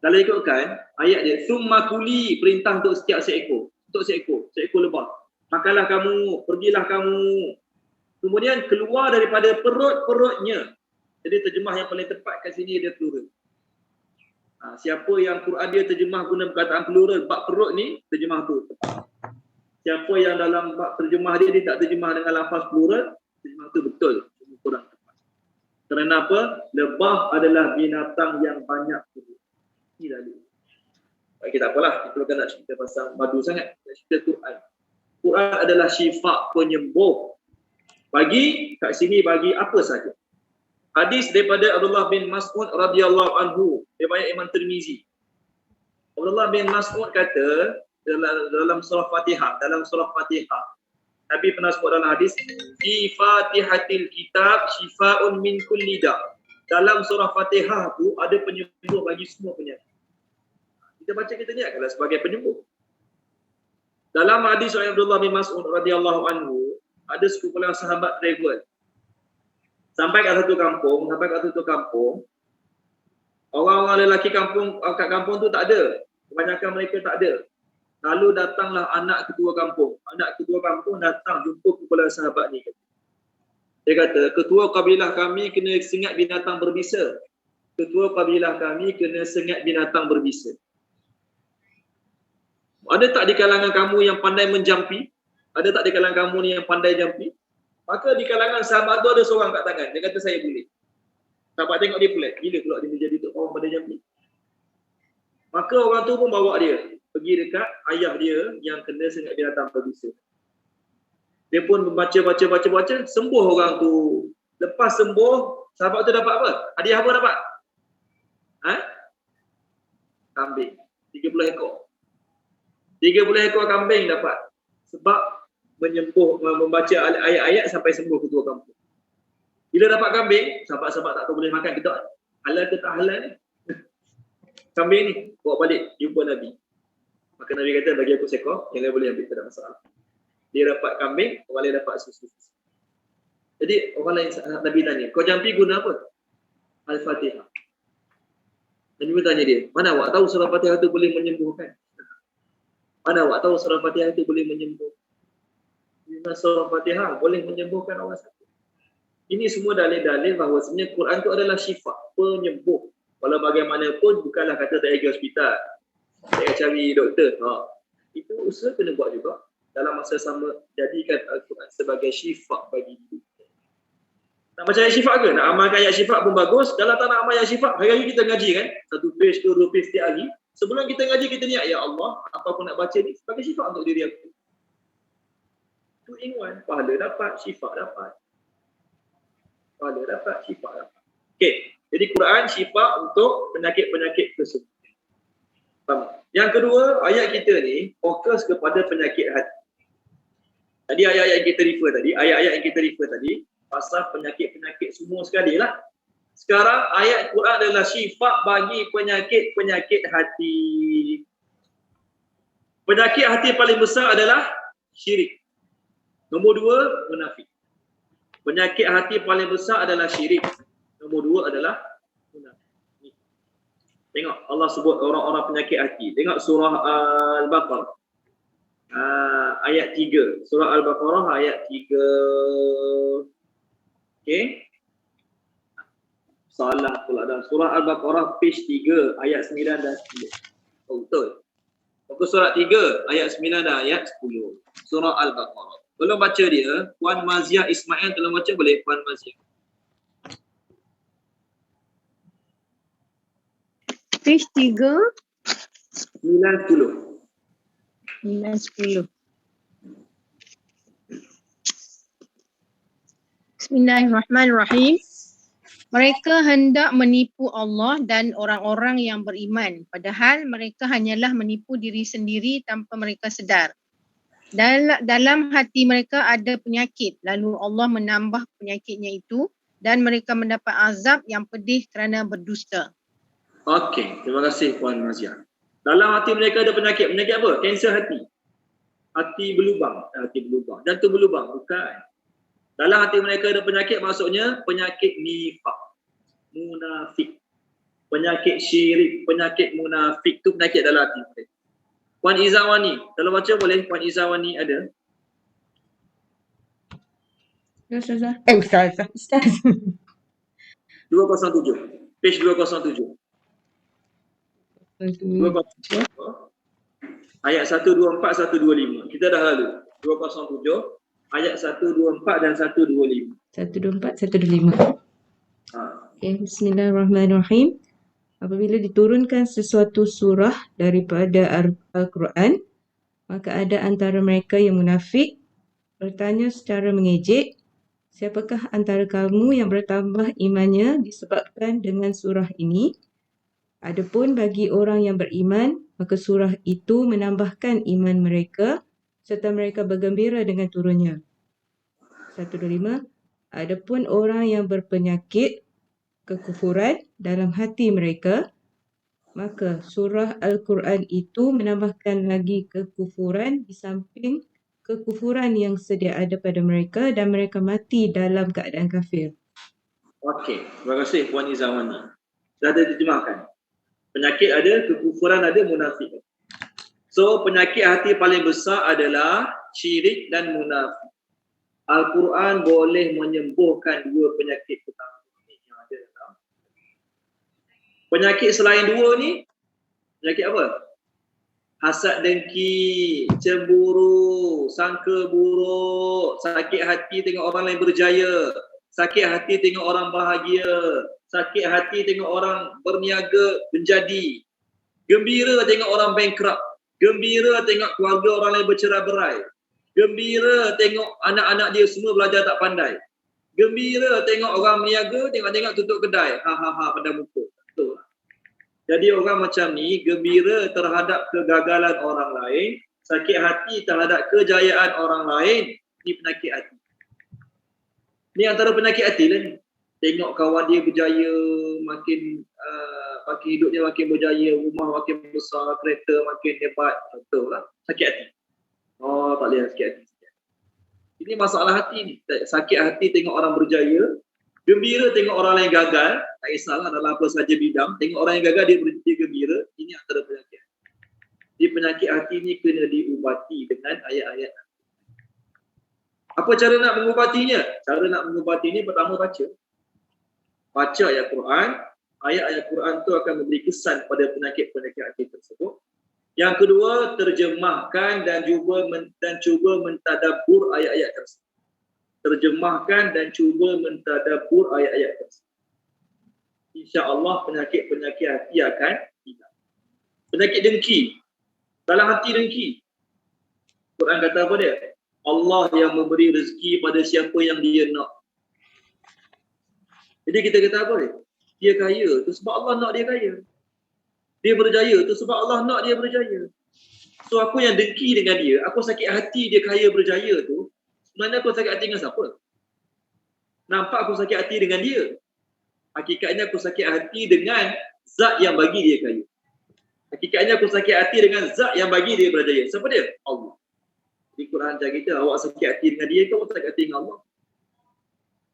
Kalau ikutkan ayat dia, summa kuli, perintah untuk setiap seekor. Untuk seekor lebah. Makanlah kamu, pergilah kamu. Kemudian keluar daripada perut-perutnya. Jadi terjemah yang paling tepat kat sini dia plural. Siapa yang Quran dia terjemah guna perkataan plural, bab perut ni, terjemah tu tepat. Siapa yang dalam bab terjemah dia tak terjemah dengan lafaz plural, terjemah tu betul. Kurang tepat. Kerana apa? Lebah adalah binatang yang banyak perut. Ini dah dia. Baik, tak apalah. Kita bukan nak cerita pasal madu sangat. Kita cerita Quran. Quran adalah syifa penyembuh. Bagi kat sini bagi apa saja. Hadis daripada Abdullah bin Mas'ud radhiyallahu anhu, riwayat Imam Tirmizi. Abdullah bin Mas'ud kata dalam surah Fatihah, Nabi pernah sebut dalam hadis, fi Fatihatil kitab syifaun min kulli da. dalam surah Fatihah tu ada penyembuh bagi semua penyakit. Kita baca, kita niatkanlah sebagai penyembuh. Dalam hadis Abdullah bin Mas'ud radhiyallahu anhu, ada sekumpulan sahabat travel. Sampai kat satu kampung, orang-orang lelaki kat kampung tu tak ada. Kebanyakan mereka tak ada. Lalu datanglah anak ketua kampung. Anak ketua kampung datang jumpa kumpulan sahabat ni. Dia kata, ketua kabilah kami kena sengat binatang berbisa. Ketua kabilah kami kena sengat binatang berbisa. Ada tak di kalangan kamu yang pandai menjampi? Ada tak di kalangan kamu ni yang pandai jampi? Maka di kalangan sahabat tu ada seorang kat tangan. Dia kata, saya boleh. Sahabat tengok dia pelik. Bila pula dia menjadi tu orang pandai jampi? Maka orang tu pun bawa dia pergi dekat ayah dia yang kena sengat binatang berbisa. Dia pun baca, sembuh orang tu. Lepas sembuh, sahabat tu dapat apa? Hadiah apa dapat? Kambing. 30 ekor. 30 ekor kambing dapat. Sebab membaca ayat-ayat sampai sembuh ketua kampung. Bila dapat kambing, sahabat-sahabat tak tahu boleh makan ke tak? Halal ke tak halal ni? Kambing ni, bawa balik, jumpa Nabi. Maka Nabi kata, bagi aku seekor, yang lain boleh ambil, tak ada masalah. Dia dapat kambing, orang lain dapat susu. Jadi orang lain, Nabi tanya, kau jampi guna apa? Al-Fatihah. Nabi bertanya dia, mana awak tahu surah Fatihah itu boleh menyembuhkan? Mana awak tahu surah Fatihah itu boleh menyembuh? Surah Fatihah boleh menyembuhkan orang sakit. Ini semua dalil-dalil bahawa sebenarnya Quran itu adalah syifa, penyembuh. Walau bagaimanapun bukanlah kata tak pergi hospital, tak cari doktor. Itu usaha kena buat juga. Dalam masa sama, jadikan Al-Quran sebagai syifa bagi hidup. Nak baca ayat syifa ke? Nak amalkan ayat syifa pun bagus. Kalau tak nak amal ayat syifa, hari-hari kita ngaji kan? 1 page ke 2 page setiap hari. Sebelum kita ngaji, kita niat, ya Allah, apa pun nak baca ni sebagai syifa untuk diri aku. Itu ingwan, pahala dapat, syifa dapat. Pahala dapat, syifa dapat. Okey, jadi Quran syifa untuk penyakit-penyakit tersebut. Yang kedua, ayat kita ni fokus kepada penyakit hati. Tadi ayat-ayat yang kita refer tadi, pasal penyakit-penyakit semua sekali lah. Sekarang ayat Quran adalah syifa bagi penyakit-penyakit hati. Penyakit hati paling besar adalah syirik. Nombor 2, munafik. Penyakit hati paling besar adalah syirik. Nombor 2 adalah munafik. Tengok Allah sebut orang-orang penyakit hati. Tengok surah Al-Baqarah. Ayat 3. Surah Al-Baqarah ayat 3. Okey. Salah pula dah. Surah Al-Baqarah page 3 ayat 9 dan 10. Oh, betul. Muka surat 3 ayat 9 dan ayat 10. Surah Al-Baqarah. Belum baca dia, Puan Maziah Ismail tolong baca boleh Puan Maziah. Page 3 90. Bismillahirrahmanirrahim. Mereka hendak menipu Allah dan orang-orang yang beriman, padahal mereka hanyalah menipu diri sendiri tanpa mereka sedar. Dalam hati mereka ada penyakit, lalu Allah menambah penyakitnya itu dan mereka mendapat azab yang pedih kerana berdusta. Okey, terima kasih Puan Maziah. Dalam hati mereka ada penyakit. Penyakit apa? Kanser hati. Hati berlubang. Jantung berlubang. Bukan. Dalam hati mereka ada penyakit, maksudnya penyakit nifak. Munafik. Penyakit syirik. Penyakit munafik. Itu penyakit dalam hati mereka. Puan Izawani. Kalau baca boleh. Puan Izawani ada. Ustaz. 207. Page 207. Ayat 124, 125. Kita dah lalu. 207, ayat 124 dan 125. 124, 125. Okay, bismillahirrahmanirrahim. Apabila diturunkan sesuatu surah daripada Al-Quran, maka ada antara mereka yang munafik bertanya secara mengejek, siapakah antara kamu yang bertambah imannya disebabkan dengan surah ini? Adapun bagi orang yang beriman, maka surah itu menambahkan iman mereka serta mereka bergembira dengan turunnya. 125. Adapun orang yang berpenyakit, kekufuran dalam hati mereka, maka surah Al-Quran itu menambahkan lagi kekufuran di samping kekufuran yang sedia ada pada mereka dan mereka mati dalam keadaan kafir. Okey, terima kasih Puan Izawani. Dah ada diterjemahkan. Penyakit ada, kekufuran ada, munafik. So penyakit hati paling besar adalah syirik dan munafik. Al-Quran boleh menyembuhkan dua penyakit utama ini yang ada dalam. Penyakit selain dua ni, penyakit apa? Hasad dengki, cemburu, sangka buruk, sakit hati tengok orang lain berjaya, sakit hati tengok orang bahagia, sakit hati tengok orang berniaga menjadi, gembira tengok orang bankrupt, gembira tengok keluarga orang lain bercerai-berai, gembira tengok anak-anak dia semua belajar tak pandai, gembira tengok orang berniaga, tengok-tengok tutup kedai, ha pada muka. Betul. Jadi orang macam ni gembira terhadap kegagalan orang lain, sakit hati terhadap kejayaan orang lain, ni penyakit hati. Ni antara penyakit hati lah ni. Tengok kawan dia berjaya, makin hidup dia makin berjaya, rumah makin besar, kereta makin hebat, betul lah. Sakit hati. Oh, tak boleh sakit hati. Ini masalah hati ni. Sakit hati tengok orang berjaya, gembira tengok orang lain gagal, tak kisahlah dalam apa sahaja bidang, tengok orang yang gagal dia gembira, ini antara penyakit. Jadi penyakit hati ni kena diubati dengan ayat-ayat. Apa cara nak mengubatinya? Cara nak mengubatinya pertama baca. Baca ayat Quran, ayat-ayat Quran tu akan memberi kesan pada penyakit-penyakit hati tersebut. Yang kedua, terjemahkan dan cuba mentadabbur ayat-ayat tersebut. Terjemahkan dan cuba mentadabbur ayat-ayat tersebut. InsyaAllah penyakit-penyakit hati akan hilang. Penyakit dengki. Dalam hati dengki. Quran kata apa dia? Allah yang memberi rezeki pada siapa yang dia nak. Jadi kita kata apa dia? Dia kaya tu sebab Allah nak dia kaya. Dia berjaya tu sebab Allah nak dia berjaya. So aku yang dengki dengan dia, aku sakit hati dia kaya berjaya tu, sebenarnya aku sakit hati dengan siapa? Nampak aku sakit hati dengan dia. Hakikatnya aku sakit hati dengan zat yang bagi dia kaya. Hakikatnya aku sakit hati dengan zat yang bagi dia berjaya. Siapa dia? Allah. Di Quran ajar kita, awak sakit hati dengan dia, kau sakit hati dengan Allah.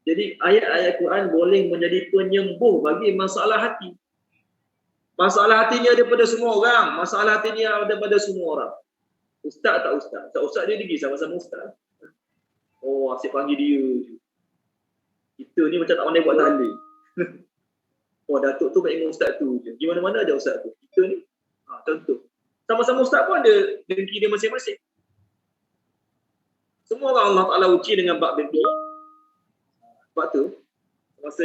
Jadi ayat-ayat Quran boleh menjadi penyembuh bagi masalah hati. Masalah hati ni ada pada semua orang. Masalah hati ni ada pada semua orang. Ustaz tak ustaz? Ustaz dia pergi sama-sama ustaz. Oh, asyik panggil dia. Kita ni macam tak pandai buat tahlil. Oh, Datuk tu baik dengan ustaz tu je. Di mana-mana ada ustaz tu. Kita ni, contoh. Sama-sama ustaz pun ada dengki dia masing-masing. Semua orang Allah Ta'ala uji dengan bab dengki. Sebab tu, semasa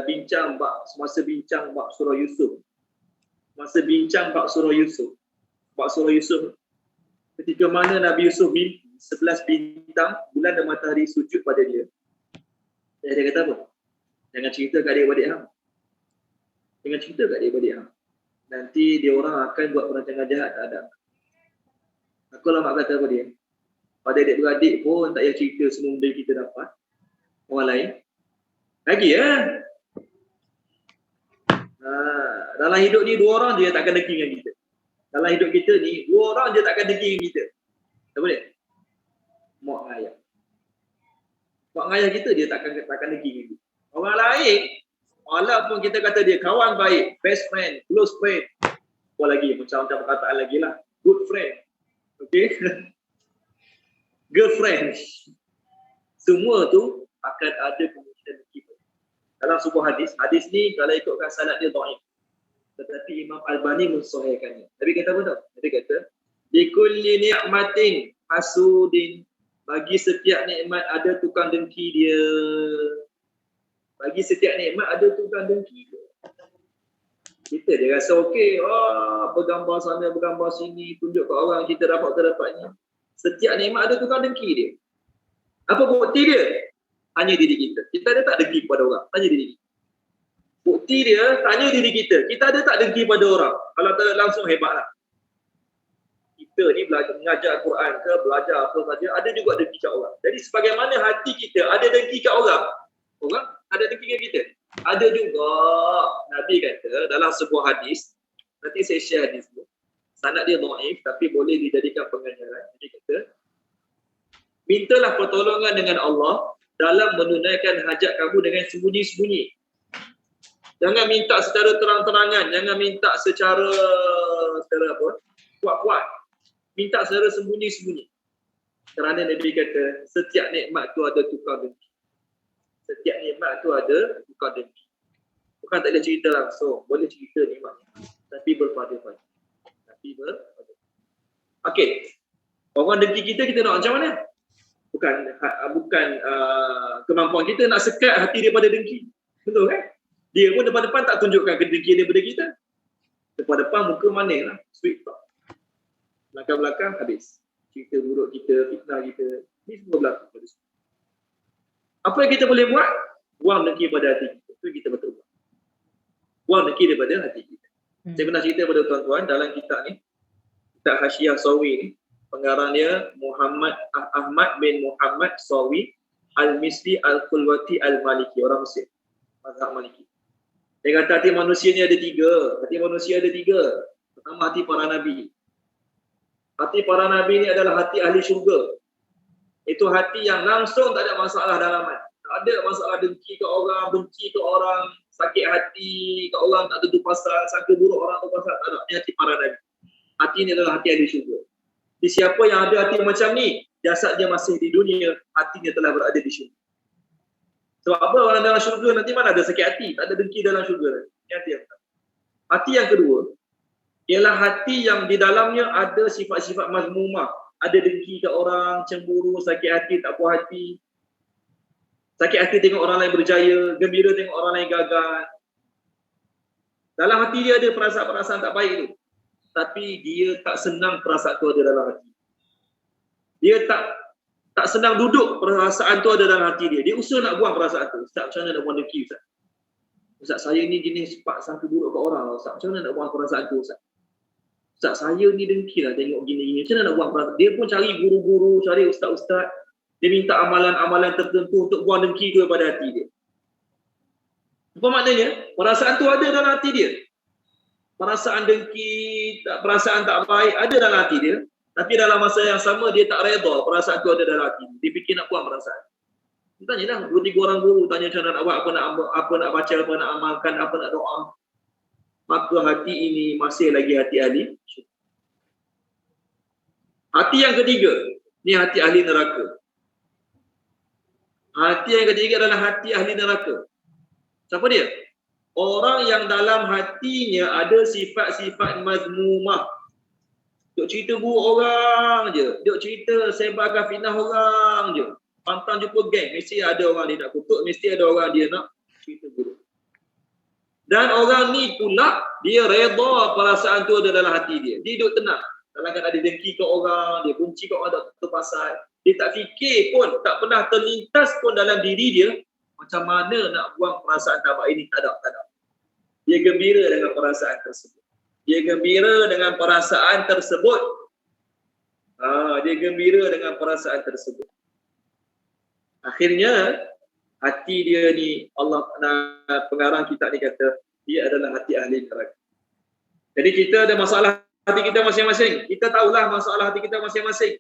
bincang bab surah Yusuf. Bab surah Yusuf. Ketika mana Nabi Yusuf mimpi 11 bintang, bulan dan matahari sujud pada dia. Dia kata apa? Jangan cerita kat adik-adik hang. Jangan cerita kat adik-adik hang. Nanti dia orang akan buat perancangan jahat tak ada. Aku lama kata apa dia? Pada adik-beradik pun tak payah cerita semua benda kita dapat. Orang lain. Lagi ya. Dalam hidup ni dua orang je takkan dengki dengan kita. Dalam hidup kita ni dua orang je takkan dengki dengan kita. Tak boleh? Mak dengan ayah. Mak dengan ayah kita dia takkan dengki dengan kita. Orang lain, walaupun kita kata dia kawan baik, best friend, close friend, apa lagi, macam-macam perkataan lagi lah, good friend, okay? Girlfriend, semua tu akan ada kemungkinan dengki. Dalam sebuah hadis ni kalau ikutkan sanad dia dhaif. Tetapi Imam Albani mensahihkannya. Nabi kata apa tau? Nabi kata, "Likulli ni'matin hasudin." Bagi setiap nikmat ada tukang dengki dia. Bagi setiap nikmat ada tukang dengki dia. Kita dia rasa okey, bergambar sana, bergambar sini, tunjuk ke orang kita dapat-dapatnya. Setiap nikmat ada tukang dengki dia. Apa bukti dia? Tanya diri kita. Kita ada tak dengki kepada orang? Tanya diri kita. Bukti dia, tanya diri kita. Kita ada tak dengki pada orang? Kalau tak langsung hebatlah. Kita ni belajar mengajar Quran ke, belajar apa saja, ada juga dengki kat orang. Jadi sebagaimana hati kita ada dengki kat orang, orang ada dengki kat kita. Ada juga Nabi kata dalam sebuah hadis, nanti saya share hadis tu. Sanad dia dhaif tapi boleh dijadikan pengajaran. Dia kata, mintalah pertolongan dengan Allah dalam menunaikan hajat kamu dengan sembunyi-sembunyi. Jangan minta secara terang-terangan, jangan minta secara apa? Kuat-kuat. Minta secara sembunyi-sembunyi. Kerana Nabi kata, setiap nikmat tu ada tukar dengki. Setiap nikmat tu ada tukar dengki. Bukan tak boleh cerita langsung, boleh cerita nikmat. Tapi berpada-pada. Okey. Orang dengki kita nak macam mana? Bukan kemampuan kita nak sekat hati daripada dengki. Betul kan? Dia pun depan-depan tak tunjukkan kedengkian daripada kita. Depan-depan muka manis lah. Sweet talk. Belakang-belakang habis. Cerita buruk kita, fitnah kita. Ni semua berlaku. Apa yang kita boleh buat? Buang dengki pada hati kita. Itu kita betul buat. Buang dengki daripada hati kita. Saya pernah cerita pada tuan-tuan dalam kitab ni. Kitab Hasyiah Sawi ni. Pengarang dia Muhammad Ahmad bin Muhammad Sawi Al-Misri Al-Khulwati Al-Maliki. Orang Mesir. Mazhab Maliki. Dia kata hati manusia ni ada tiga. Hati manusia ada tiga. Pertama, hati para Nabi. Hati para Nabi ni adalah hati ahli syurga. Itu hati yang langsung tak ada masalah dalaman. Tak ada masalah dengki ke orang, benci ke orang, sakit hati ke orang, tak tentu pasal, sangka buruk orang tu pasal, tak ada. Ini hati para Nabi. Hati ni adalah hati ahli syurga. Di siapa yang ada hati macam ni, jasad dia masih di dunia, hatinya telah berada di syurga. Sebab apa orang dalam syurga nanti mana ada sakit hati, tak ada dengki dalam syurga. Ini hati yang pertama. Hati yang kedua, ialah hati yang di dalamnya ada sifat-sifat mazmumah. Ada dengki ke orang, cemburu, sakit hati, tak puas hati. Sakit hati tengok orang lain berjaya, gembira tengok orang lain gagal. Dalam hati dia ada perasaan-perasaan tak baik tu. Tapi dia tak senang perasaan tu ada dalam hati. Dia tak senang duduk perasaan tu ada dalam hati dia. Dia usaha nak buang perasaan tu. Ustaz, macam mana nak buang dengki, Ustaz? Ustaz, saya ni jenis sangka buruk ke orang. Ustaz, macam mana nak buang perasaan tu, Ustaz? Ustaz, saya ni dengki lah tengok gini-gini. Macam mana nak buang perasaan? Dia pun cari guru-guru, cari ustaz-ustaz. Dia minta amalan-amalan tertentu untuk buang dengki tu daripada hati dia. Apa maknanya? Perasaan tu ada dalam hati dia. Perasaan dengki, perasaan tak baik ada dalam hati dia. Tapi dalam masa yang sama dia tak redha perasaan tu ada dalam hati. Dia fikir nak buang perasaan. Tanya dah, 2-3 orang guru tanya macam mana nak buat, apa nak baca, apa nak amalkan, apa nak doa. Maka hati ini masih lagi hati ahli. Hati yang ketiga, ni hati ahli neraka. Hati yang ketiga adalah hati ahli neraka. Siapa dia? Orang yang dalam hatinya ada sifat-sifat mazmumah. Duk cerita buruk orang je. Duk cerita sebarkan fitnah orang je. Pantang jumpa geng, mesti ada orang dia nak kutuk, mesti ada orang dia nak cerita buruk. Dan orang ni pula, dia reda perasaan tu ada dalam hati dia. Dia duduk tenang. Kadang-kadang ada dengki ke orang, dia benci ke orang tak terpasal. Dia tak fikir pun, tak pernah terlintas pun dalam diri dia, macam mana nak buang perasaan tak baik ini, tak ada. Dia gembira dengan perasaan tersebut. Dia gembira dengan perasaan tersebut. Dia gembira dengan perasaan tersebut. Akhirnya, hati dia ni, Allah pengarang kitab ni kata, dia adalah hati ahli neraka. Jadi kita ada masalah hati kita masing-masing. Kita tahulah masalah hati kita masing-masing.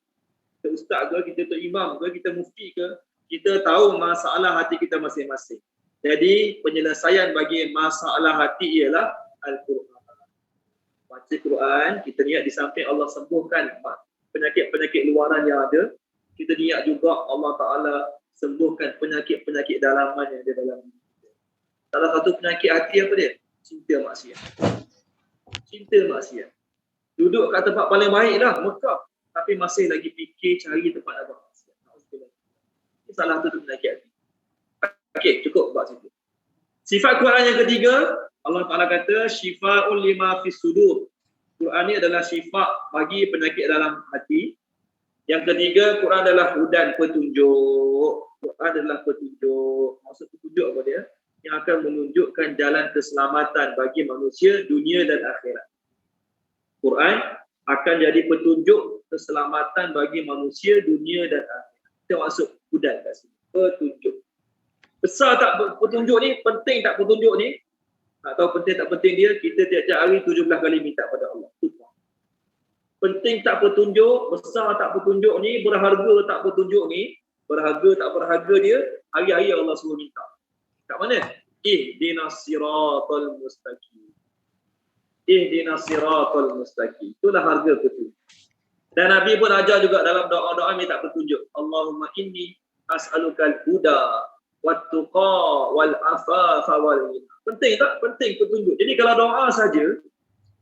Kita ustaz ke, kita tok imam ke, kita mufti ke, kita tahu masalah hati kita masing-masing. Jadi penyelesaian bagi masalah hati ialah Al-Quran. Baca Quran, kita niat di samping Allah sembuhkan penyakit-penyakit luaran yang ada, kita niat juga Allah Ta'ala sembuhkan penyakit-penyakit dalaman yang ada dalam diri kita. Salah satu penyakit hati apa dia? Cinta maksiat. Cinta maksiat. Duduk kat tempat paling baik lah, Mekah. Tapi masih lagi fikir cari tempat nak buat maksiat. Ini salah satu penyakit hati. Okey, cukup buat situ. Sifat Quran yang ketiga, Allah Ta'ala kata, Syifa'ul lima fis sudur. Quran ni adalah syifa bagi penyakit dalam hati. Yang ketiga, Quran adalah hudan, petunjuk. Quran adalah petunjuk. Maksud petunjuk apa dia? Yang akan menunjukkan jalan keselamatan bagi manusia, dunia dan akhirat. Quran akan jadi petunjuk keselamatan bagi manusia, dunia dan akhirat. Itu maksud hudan kat sini. Petunjuk. Besar tak petunjuk ni, penting tak petunjuk ni, tak tahu penting tak penting dia, kita tiap-tiap hari 17 kali minta pada Allah. Penting tak petunjuk, besar tak petunjuk ni, berharga tak petunjuk ni, berharga tak berharga dia, hari-hari Allah suruh minta. Kat mana? Ihdinas siratal mustaqim. Ihdinas siratal mustaqim. Itulah harga petunjuk. Dan Nabi pun ajar juga dalam doa-doa minta petunjuk. Allahumma inni as'alukal huda wat-tuqa wal-afafa wal-ghina. Penting tak? Penting petunjuk. Jadi kalau doa saja,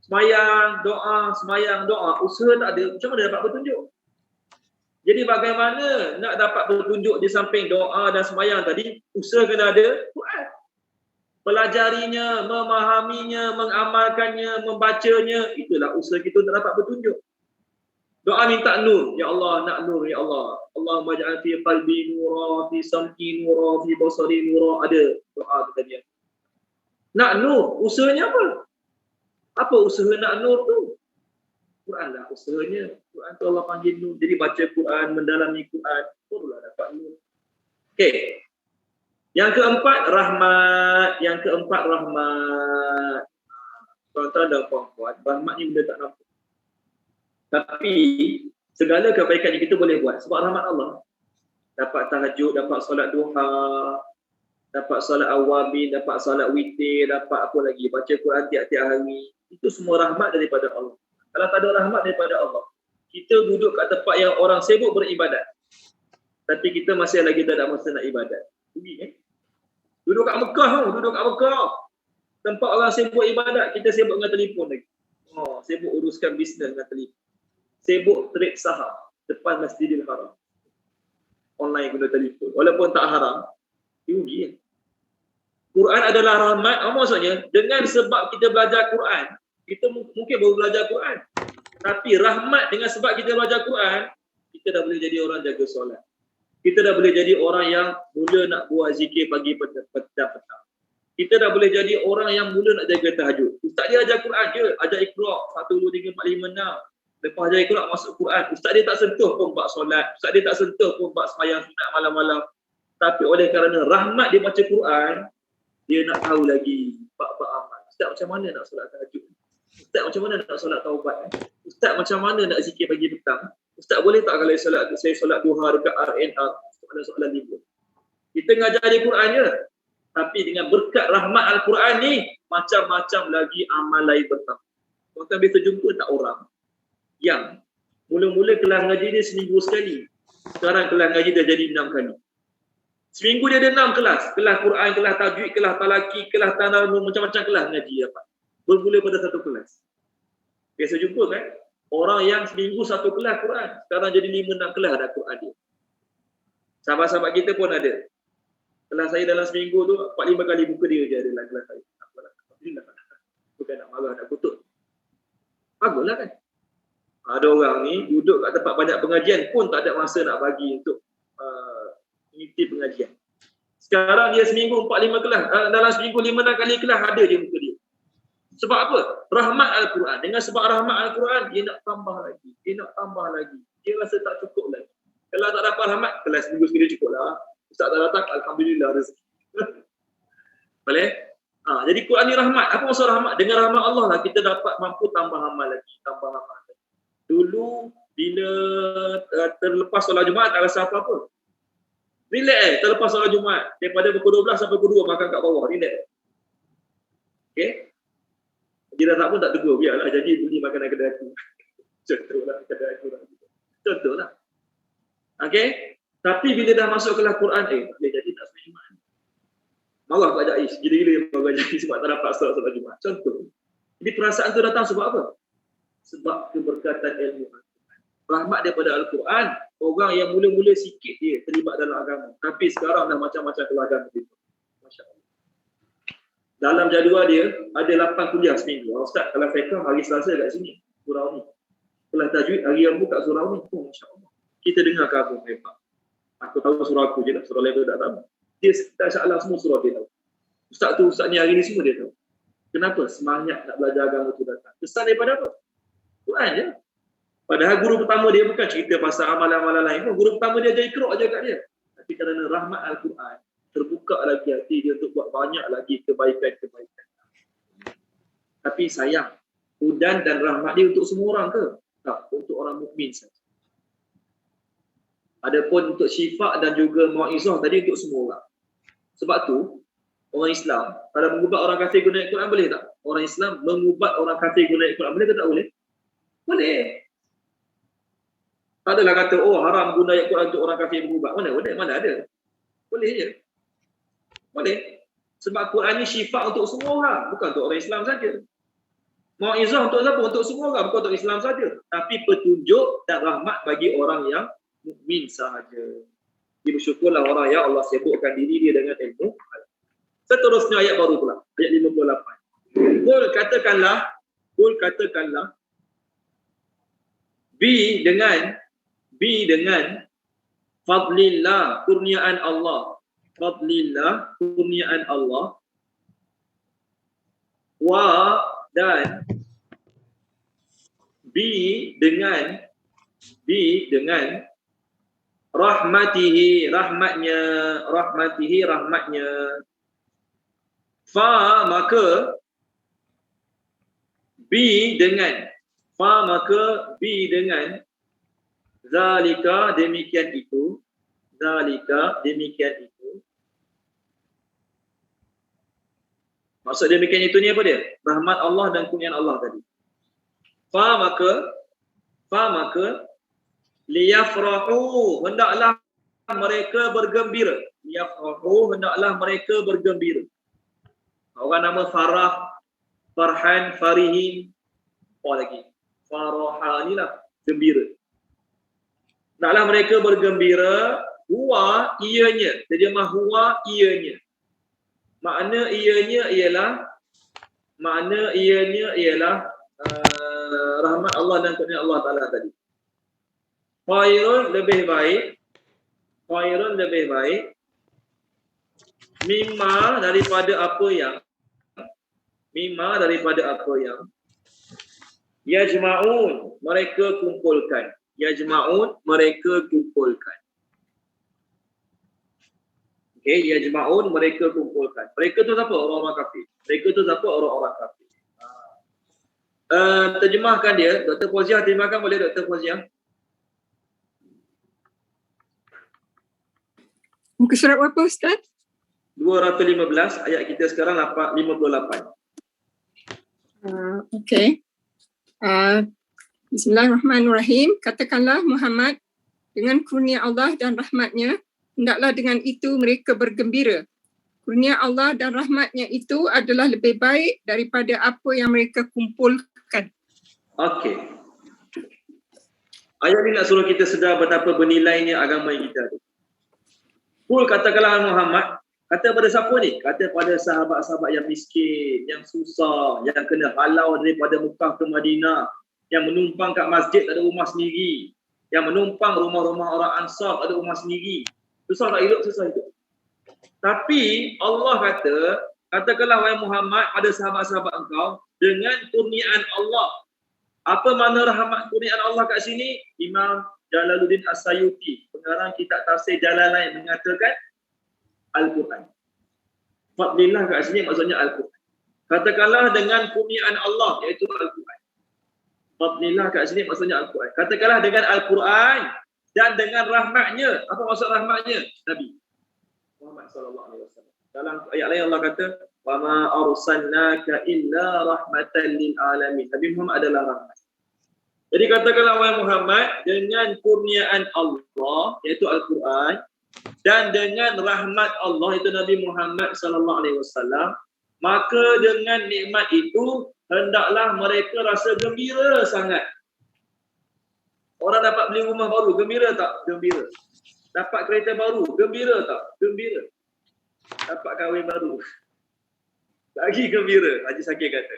semayang, doa, usaha tak ada, macam mana dapat petunjuk? Jadi bagaimana nak dapat petunjuk di samping doa dan semayang tadi, usaha kena ada Quran. Pelajarinya, memahaminya, mengamalkannya, membacanya, itulah usaha kita untuk dapat petunjuk. Doa minta nur, ya Allah, nak nur, ya Allah. Allahumma ja'al fi qalbi nura, fi sam'i nura, fi basari nura, ada doa tadi. Nak nur, usahanya apa? Apa usaha nak nur tu? Quran lah usahanya. Quran tu Allah panggil nur. Jadi baca Quran, mendalami Quran, barulah dapat nur. Okey. Yang keempat, rahmat. Tuan-tuan dan puan-puan, rahmat ni benda tak nampak. Tapi segala kebaikan yang kita boleh buat sebab rahmat Allah. Dapat tahajud, dapat solat duha, dapat solat awabin, dapat solat witir, dapat apa lagi, baca Quran tiap-tiap hari. Itu semua rahmat daripada Allah. Kalau tak ada rahmat daripada Allah, kita duduk kat tempat yang orang sibuk beribadat, tapi kita masih lagi tak ada masa nak ibadat. Duduk kat Mekah, tempat orang sibuk ibadat, kita sibuk dengan telefon lagi. Sibuk uruskan bisnes dengan telefon. Sibuk trade saham depan Masjidil Haram. Online guna telefon. Walaupun tak haram, rugi. Quran adalah rahmat. Apa maksudnya? Dengan sebab kita belajar Quran, kita mungkin baru belajar Quran. Tapi rahmat dengan sebab kita belajar Quran, kita dah boleh jadi orang jaga solat. Kita dah boleh jadi orang yang mula nak buat zikir pagi petang. Kita dah boleh jadi orang yang mula nak jaga tahajud. Ustaz dia ajar Quran je, ajar Iqra 1, 2, 3, 4, 5, 6. Lepas ajar Iqra masuk Quran. Ustaz dia tak sentuh pun bab solat. Ustaz dia tak sentuh pun bab sembahyang sunat malam-malam. Tapi oleh kerana rahmat dia baca Quran, dia nak tahu lagi bab-bab amal. Ustaz macam mana nak solat tahajud? Ustaz macam mana nak solat taubat? Ustaz macam mana nak zikir pagi petang? Ustaz boleh tak kalau saya solat duha dekat RNR? Soalan libur. Kita ngajar di Quran je. Tapi dengan berkat rahmat Al-Quran ni, macam-macam lagi amal lain bertambah. Tuan-tuan biasa jumpa tak orang yang mula-mula kelas ngaji dia seminggu sekali. Sekarang kelas ngaji dah jadi 6 kali. Seminggu dia ada 6 kelas. Kelas Quran, kelas tajwid, kelas talaki, kelas tanawum, macam-macam kelas ngaji dapat. Bermula pada satu kelas. Biasa jumpa kan? Orang yang seminggu satu kelas Quran, sekarang jadi 5-6 kelas ada Quran dia. Sahabat-sahabat kita pun ada. Kelas saya dalam seminggu tu 4-5 kali buka dia je adalah kelas saya. Bukan nak marah, nak kutuk. Baguslah kan? Ada orang ni duduk kat tempat banyak pengajian pun tak ada masa nak bagi untuk mengikuti pengajian. Sekarang dia seminggu 4-5 kelas. Dalam seminggu 5-6 kali kelas ada je muka dia. Sebab apa? Rahmat Al-Quran. Dengan sebab rahmat Al-Quran, dia nak tambah lagi. Dia rasa tak cukup lagi. Kalau tak dapat rahmat, kelas seminggu sekali cukup lah. Ustaz tak datang, Alhamdulillah rezeki. Boleh? Jadi Quran ni rahmat. Apa maksud rahmat? Dengan rahmat Allah lah kita dapat mampu tambah amal lagi. Dulu bila terlepas solat Jumaat tak rasa apa-apa. Relax terlepas solat Jumaat. Daripada pukul 12 sampai pukul 2 makan kat bawah. Relax. Okay? Jiran tak pun tak tegur. Biarlah jadi beli makanan kedai aku. Contohlah kedai aku. Contohlah. Okay? Tapi bila dah masuk kelas Quran, tak boleh jadi tak sembahyang Jumaat. Marah Pak Jais. Gila-gila Pak Jais sebab tak dapat solat Jumaat. Contoh. Jadi perasaan tu datang sebab apa? Sebab keberkatan ilmu Al-Quran. Rahmat daripada Al-Quran, orang yang mula-mula sikit dia terlibat dalam agama. Tapi sekarang dah macam-macam keluarga begitu. Masya Allah. Dalam jadual dia, ada 8 kuliah seminggu. Ustaz, kalau fiqh hari Selasa kat sini, surau ni. Kelas tajwid, hari Rabu kat surau ni. Oh, Masya Allah. Kita dengar kabar hebat. Aku tahu surau aku je lah, surau lain tu tak tahu. Dia tak insya-Allah semua surau dia tahu. Ustaz ni hari ni semua dia tahu. Kenapa? Semangat nak belajar agama tu datang. Kesan daripada apa? Quran je. Padahal guru pertama dia bukan cerita pasal amalan-amalan lain. Guru pertama dia ajar Iqra je kat dia. Tapi kerana rahmat Al-Quran, terbuka lagi hati dia untuk buat banyak lagi kebaikan-kebaikan. Tapi sayang, hudan dan rahmat dia untuk semua orang ke? Tak, untuk orang mukmin saja. Adapun untuk syifa dan juga mauizah tadi untuk semua orang. Sebab tu orang Islam kalau mengubat orang kafir guna Al-Quran boleh tak? Orang Islam mengubat orang kafir guna Al-Quran boleh ke tak boleh? Boleh. Tak adalah kata haram guna Al-Quran untuk orang kafir mengubat. Mana ada. Boleh je. Boleh. Sebab Quran ni syifa untuk semua orang, bukan untuk orang Islam saja. Mauizah untuk siapa? Untuk semua orang, bukan untuk Islam saja. Tapi petunjuk dan rahmat bagi orang yang mukmin sahaja. Jadi bersyukurlah orang yang Allah sibukkan diri dia dengan ilmu. Seterusnya ayat baru pula, ayat 58. Qul katakanlah bi dengan fadlillah, kurniaan Allah. Fadlillah, kurniaan Allah. Wa dan bi dengan rahmatihi, rahmatnya. Fa maka bi dengan zalika demikian itu. Maksud demikian itu ni apa dia? Rahmat Allah dan kurniaan Allah tadi. Fa maka liyafrahu, hendaklah mereka bergembira. Liyafrahu, hendaklah mereka bergembira. Orang nama Farah, Farhan, Farihin, apa lagi? Faraha ni lah, gembira. Hendaklah mereka bergembira. Huwa, ianya. Terjemah huwa, ianya. Makna ianya ialah rahmat Allah dan kurnia Allah Ta'ala tadi. Khairun lebih baik mimma daripada apa yang yajma'un mereka kumpulkan. Okey, yajma'un mereka kumpulkan. Mereka tu siapa? Orang-orang kafir. Terjemahkan dia, Dr. Fauziah terjemahkan boleh Dr. Fauziah? Muka surat berapa Ustaz? 215, ayat kita sekarang 58. Okey. Bismillahirrahmanirrahim. Katakanlah Muhammad, dengan kurnia Allah dan rahmatnya, hendaklah dengan itu mereka bergembira. Kurnia Allah dan rahmatnya itu adalah lebih baik daripada apa yang mereka kumpulkan. Okey. Ayat ni nak suruh kita sedar betapa bernilainya agama kita tu. Qul katakanlah Muhammad, kata pada siapa ni? Kata pada sahabat-sahabat yang miskin, yang susah, yang kena halau daripada Mekah ke Madinah, yang menumpang kat masjid tak ada rumah sendiri, yang menumpang rumah-rumah orang Ansar tak ada rumah sendiri. Susah tak hidup? Susah hidup. Tapi Allah katakanlah wahai Muhammad pada sahabat-sahabat engkau dengan kurniaan Allah. Apa makna rahmat kurniaan Allah kat sini? Imam Jalaluddin As-Sayuti, pengarang kitab tafsir Jalalain, mengatakan Al-Quran. Fadlillah kat sini maksudnya Al-Quran. Katakanlah dengan kurniaan Allah, iaitu Al-Quran. Fadlillah kat sini maksudnya Al-Quran. Katakanlah dengan Al-Quran dan dengan rahmatnya. Apa maksud rahmatnya? Nabi Muhammad SAW. Dalam ayat lain Allah kata, wa ma arsalnaka illa rahmatan lil alamin. Nabi Muhammad adalah rahmat. Jadi katakanlah wahai Muhammad, dengan kurniaan Allah iaitu Al-Quran dan dengan rahmat Allah iaitu Nabi Muhammad SAW, maka dengan nikmat itu hendaklah mereka rasa gembira sangat. Orang dapat beli rumah baru, gembira tak? Gembira. Dapat kereta baru, gembira tak? Gembira. Dapat kahwin baru, lagi gembira. Haji Sakir kata.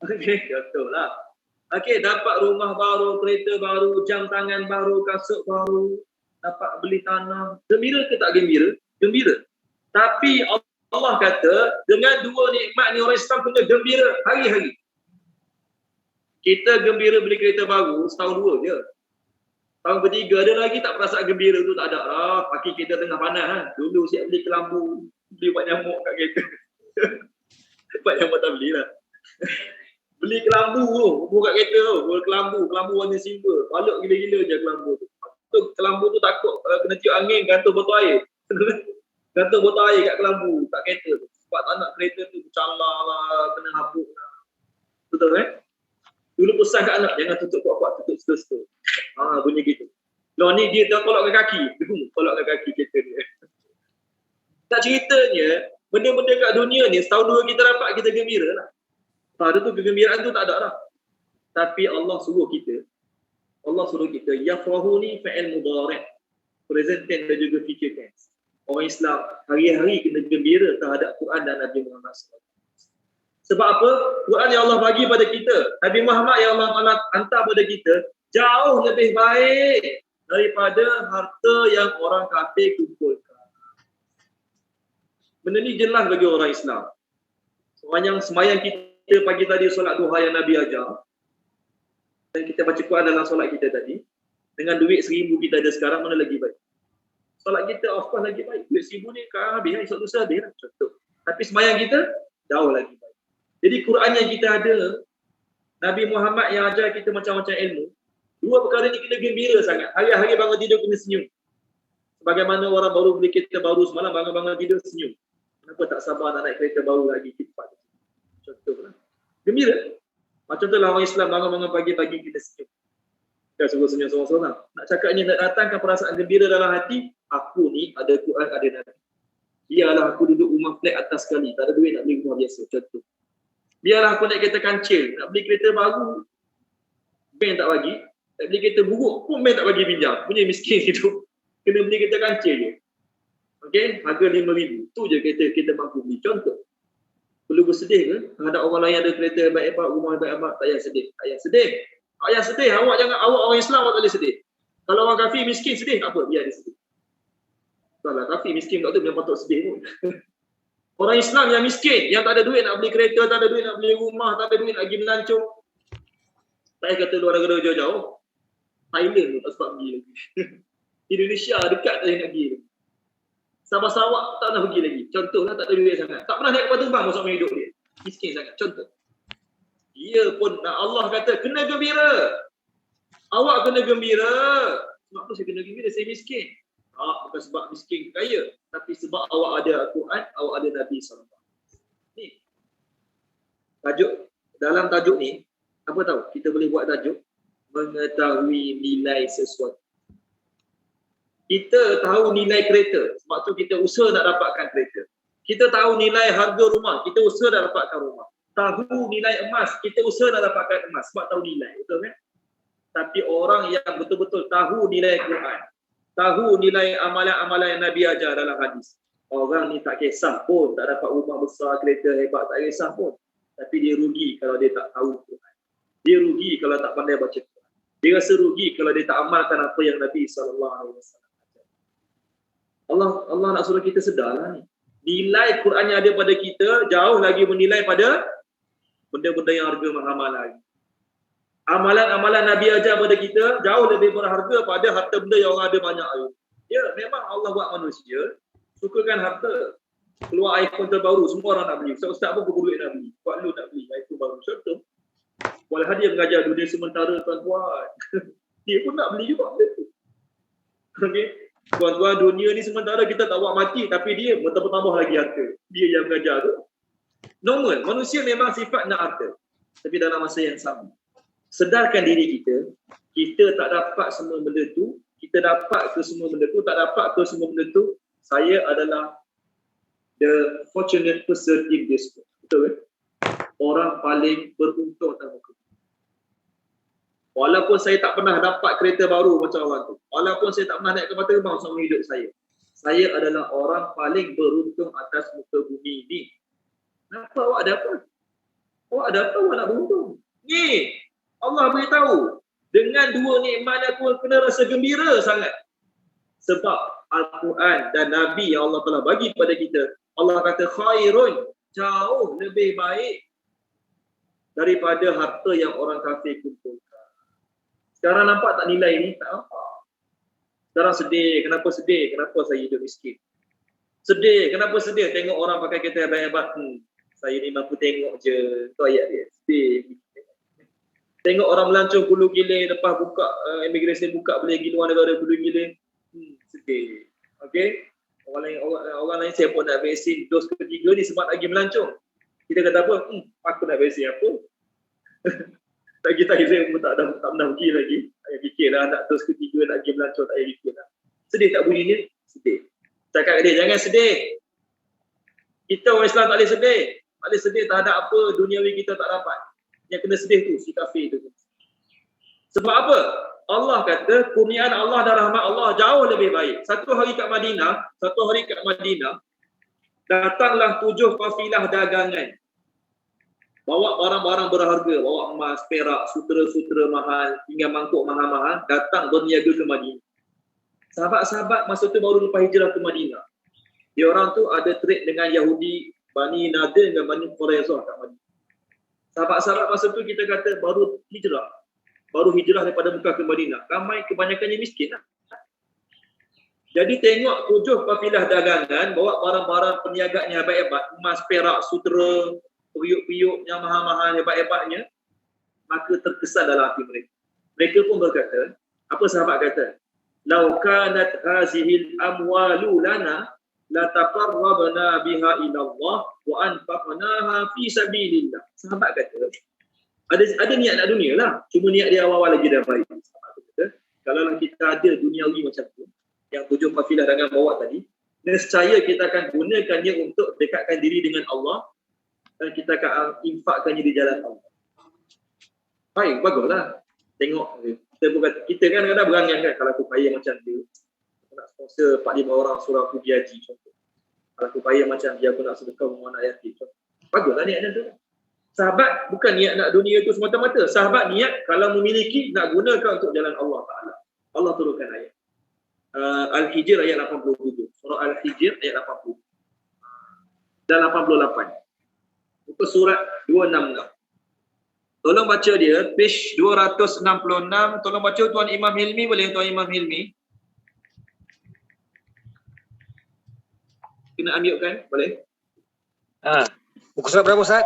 Okey, betul lah. Okey, dapat rumah baru, kereta baru, jam tangan baru, kasut baru, dapat beli tanah. Gembira ke tak gembira? Gembira. Tapi Allah kata, dengan dua nikmat ni orang Islam kena gembira hari-hari. Kita gembira beli kereta baru setahun dua je. Tahun ketiga ada lagi tak perasaan gembira tu, tak ada lah. Kaki kita tengah panas kan. Dulu siap beli kelambu, beli ubat nyamuk kat kereta. Ubat nyamuk tak belilah. Beli kelambu tu, buka kereta tu, kelambu warna silver. Balok gila-gila je kelambu tu. Kelambu tu takut kena tiup angin, gantung botol air. Gantung botol air kat kelambu, kat kereta tu. Sebab tak nak kereta tu bercalar lah, kena habuk lah. Betul kan? Dulu pesan kat anak, jangan tutup kuat-kuat, tutup slow-slow. Bunyi gitu. Loh ni dia dah kolok ke kaki. Kolok ke kaki kereta dia. Tak ceritanya, benda-benda kat dunia ni, setahun dua kita dapat, kita gembira lah. Ada tu kegembiraan tu tak ada lah. Tapi Allah suruh kita, yafrahu ni fa'il mudhari', present tense dan juga future tense. Orang Islam hari-hari kena gembira terhadap Quran dan Nabi Muhammad SAW. Sebab apa? Quran yang Allah bagi pada kita, Nabi Muhammad yang Allah hantar pada kita, jauh lebih baik daripada harta yang orang kafir kumpulkan. Benda ni jelas bagi orang Islam. Sepanjang semayang kita pagi tadi, solat duha yang Nabi ajar, dan kita baca Quran dalam solat kita tadi, dengan duit 1,000 kita ada sekarang, mana lagi baik? Solat kita of course lagi baik. Duit 1,000 ni kan habis, esok lusa habis lah, contoh. Tapi semayang kita jauh lagi baik. Jadi Quran yang kita ada, Nabi Muhammad yang ajar kita macam-macam ilmu, dua perkara ni kena gembira sangat. Hari-hari bangun tidur kena senyum. Sebagaimana orang baru beli kereta baru semalam, bangun-bangun tidur senyum. Kenapa tak sabar nak naik kereta baru lagi cepat? Contohlah. Gembira. Macam tu lah orang Islam bangun-bangun pagi-pagi kita senyum. Kita suruh senyum seorang-seorang. Nak cakapnya nak datangkan perasaan gembira dalam hati, aku ni ada Quran, ada Nabi. Biarlah aku duduk rumah flat atas sekali, tak ada duit nak beli rumah biasa, contoh. Biarlah aku naik kereta kancil, nak beli kereta baru, bank tak bagi. Nak beli kereta buruk pun bank tak bagi pinjam. Punya miskin hidup. Kena beli kereta kancil je. Okey, harga 5,000. Tu je kereta kita mampu beli. Contoh. Perlu bersedih ke? Ada orang lain ada kereta hebat-hebat, rumah hebat-hebat, tak payah sedih. Tak payah sedih. Tak payah sedih. Awak orang Islam awak tak boleh sedih. Kalau orang kafir miskin sedih, tak apa, biar dia sedih. Kalau kafir miskin tak tu dia patut sedih pun. Orang Islam yang miskin, yang tak ada duit nak beli kereta, tak ada duit nak beli rumah, tak ada duit nak pergi melancong. Tak payah kata luar negara jauh-jauh. Thailand tu tak sempat pergi lagi. Indonesia dekat tak nak pergi lagi. Sabah Sarawak tak nak pergi lagi. Contohlah tak ada duit sangat. Tak pernah naik kapal terbang masa hidup dia. Miskin sangat. Contoh. Dia pun Allah kata kena gembira. Awak kena gembira. Sebab apa saya kena gembira? Saya miskin. Bukan sebab miskin kaya. Tapi sebab awak ada Al-Quran, awak ada Nabi SAW. Ni. Tajuk. Dalam tajuk ni, apa tahu? Kita boleh buat tajuk mengetahui nilai sesuatu. Kita tahu nilai kereta, sebab tu kita usaha nak dapatkan kereta. Kita tahu nilai harga rumah, kita usaha nak dapatkan rumah. Tahu nilai emas, kita usaha nak dapatkan emas, sebab tahu nilai, betul kan? Tapi orang yang betul-betul tahu nilai Quran, tahu nilai amalan-amalan yang Nabi ajar dalam hadis, orang ni tak kisah pun, tak dapat rumah besar, kereta hebat, tak kisah pun. Tapi dia rugi kalau dia tak tahu Quran. Dia rugi kalau tak pandai baca Quran. Dia rasa rugi kalau dia tak amalkan apa yang Nabi SAW ajar. Allah nak suruh kita sedarlah ni. Nilai Quran yang ada pada kita jauh lagi menilai pada benda-benda yang harga mahal lagi. Amalan-amalan Nabi ajar pada kita jauh lebih berharga pada harta benda yang orang ada banyak. Ya, memang Allah buat manusia sukakan harta. Keluar iPhone terbaru, semua orang nak beli. Ustaz pun berduit nak beli. Kuat lu nak beli iPhone baru. Contoh. Walaupun dia mengajar dunia sementara, tuan-tuan. Dia pun nak beli juga benda tu. Okey. Tuan-tuan, dunia ni sementara kita tak buat mati, tapi dia bertambah lagi harta. Dia yang mengajar tu. Normal. Manusia memang sifat nak harta. Tapi dalam masa yang sama, sedarkan diri kita, kita tak dapat semua benda tu, kita dapat ke semua benda tu, tak dapat ke semua benda tu, saya adalah the fortunate person in this world. Betul kan? Orang paling beruntung atas muka. Walaupun saya tak pernah dapat kereta baru macam orang tu, walaupun saya tak pernah naik kapal terbang selama hidup saya adalah orang paling beruntung atas muka bumi ni. Kenapa awak ada apa? Awak ada apa awak nak beruntung? Ni, Allah beritahu, dengan dua nikmat aku kena rasa gembira sangat. Sebab Al-Quran dan Nabi yang Allah telah bagi kepada kita, Allah kata khairun, jauh lebih baik daripada harta yang orang kafir kumpulkan. Sekarang nampak tak nilai ni? Tak nampak. Sekarang sedih. Kenapa sedih? Kenapa saya hidup miskin? Sedih. Kenapa sedih? Tengok orang pakai kereta hebat-hebat. Saya ni mampu tengok je. Itu ayat dia. Sedih. Tengok orang melancong gulu giling, lepas buka immigration buka boleh pergi luar negara gulu giling. Sedih. Okey. Orang lain saya pun nak vaksin dos ketiga ni sebab lagi melancong. Kita kata apa? Aku nak vaksin apa? Lagi saya pun tak pernah pergi lagi. Saya fikirlah nak dos ketiga nak pergi melancong, tak payah fikirlah. Sedih tak bunyinya? Sedih. Cakap dia jangan sedih. Kita orang Islam tak boleh sedih. Tak boleh sedih terhadap apa duniawi kita tak dapat. Yang kena sedih tu si kafir tu. Sebab apa? Allah kata kurniaan Allah dan rahmat Allah jauh lebih baik. Satu hari kat Madinah, datanglah 7 kafilah dagangan. Bawa barang-barang berharga, bawa emas, perak, sutera-sutera mahal, hingga mangkuk mahal-mahal, datang berniaga ke Madinah. Sahabat-sahabat masa tu baru lepas hijrah ke Madinah. Dia orang tu ada trade dengan Yahudi, Bani Nadir dengan Bani Quraizah kat Madinah. Sahabat-sahabat masa tu kita kata baru hijrah daripada Mekah ke Madinah. Ramai kebanyakannya miskin lah. Jadi tengok 7 kafilah dagangan bawa barang-barang perniagaan yang hebat-hebat, emas, perak, sutera, periuk-periuk yang mahal-mahal hebat-hebatnya, maka terkesan dalam hati mereka. Mereka pun berkata, apa sahabat kata? Lau kanat hazihil amwalu lana la taqarrabna biha ila Allah wa anfaqnaha fi sabilillah. Sahabat kata, ada niat nak dunia lah. Cuma niat dia awal-awal lagi dah baik. Sahabat kata, kalau kita ada duniawi macam tu, yang 7 kafilah dagangan bawa tadi, nescaya kita akan gunakannya untuk dekatkan diri dengan Allah dan kita akan infakkannya di jalan Allah. Baik, baguslah. Tengok, kita kan kadang-kadang berangan kan, kalau aku kaya macam dia, aku nak sponsor 4-5 orang suruh aku pergi haji contoh. Kalau aku kaya macam dia, aku nak sedekah rumah anak yatim contoh. Baguslah niat macam tu. Sahabat bukan niat nak dunia tu semata-mata. Sahabat niat kalau memiliki nak gunakan untuk jalan Allah Ta'ala. Allah turunkan ayat. Al-Hijr ayat 87. Surah Al-Hijr ayat 80. Dan 88. Muka surat 266. Tolong baca dia, page 266. Tolong baca Tuan Imam Hilmi, boleh Tuan Imam Hilmi? Kena ambil kan? Boleh? Muka surat berapa Ustaz?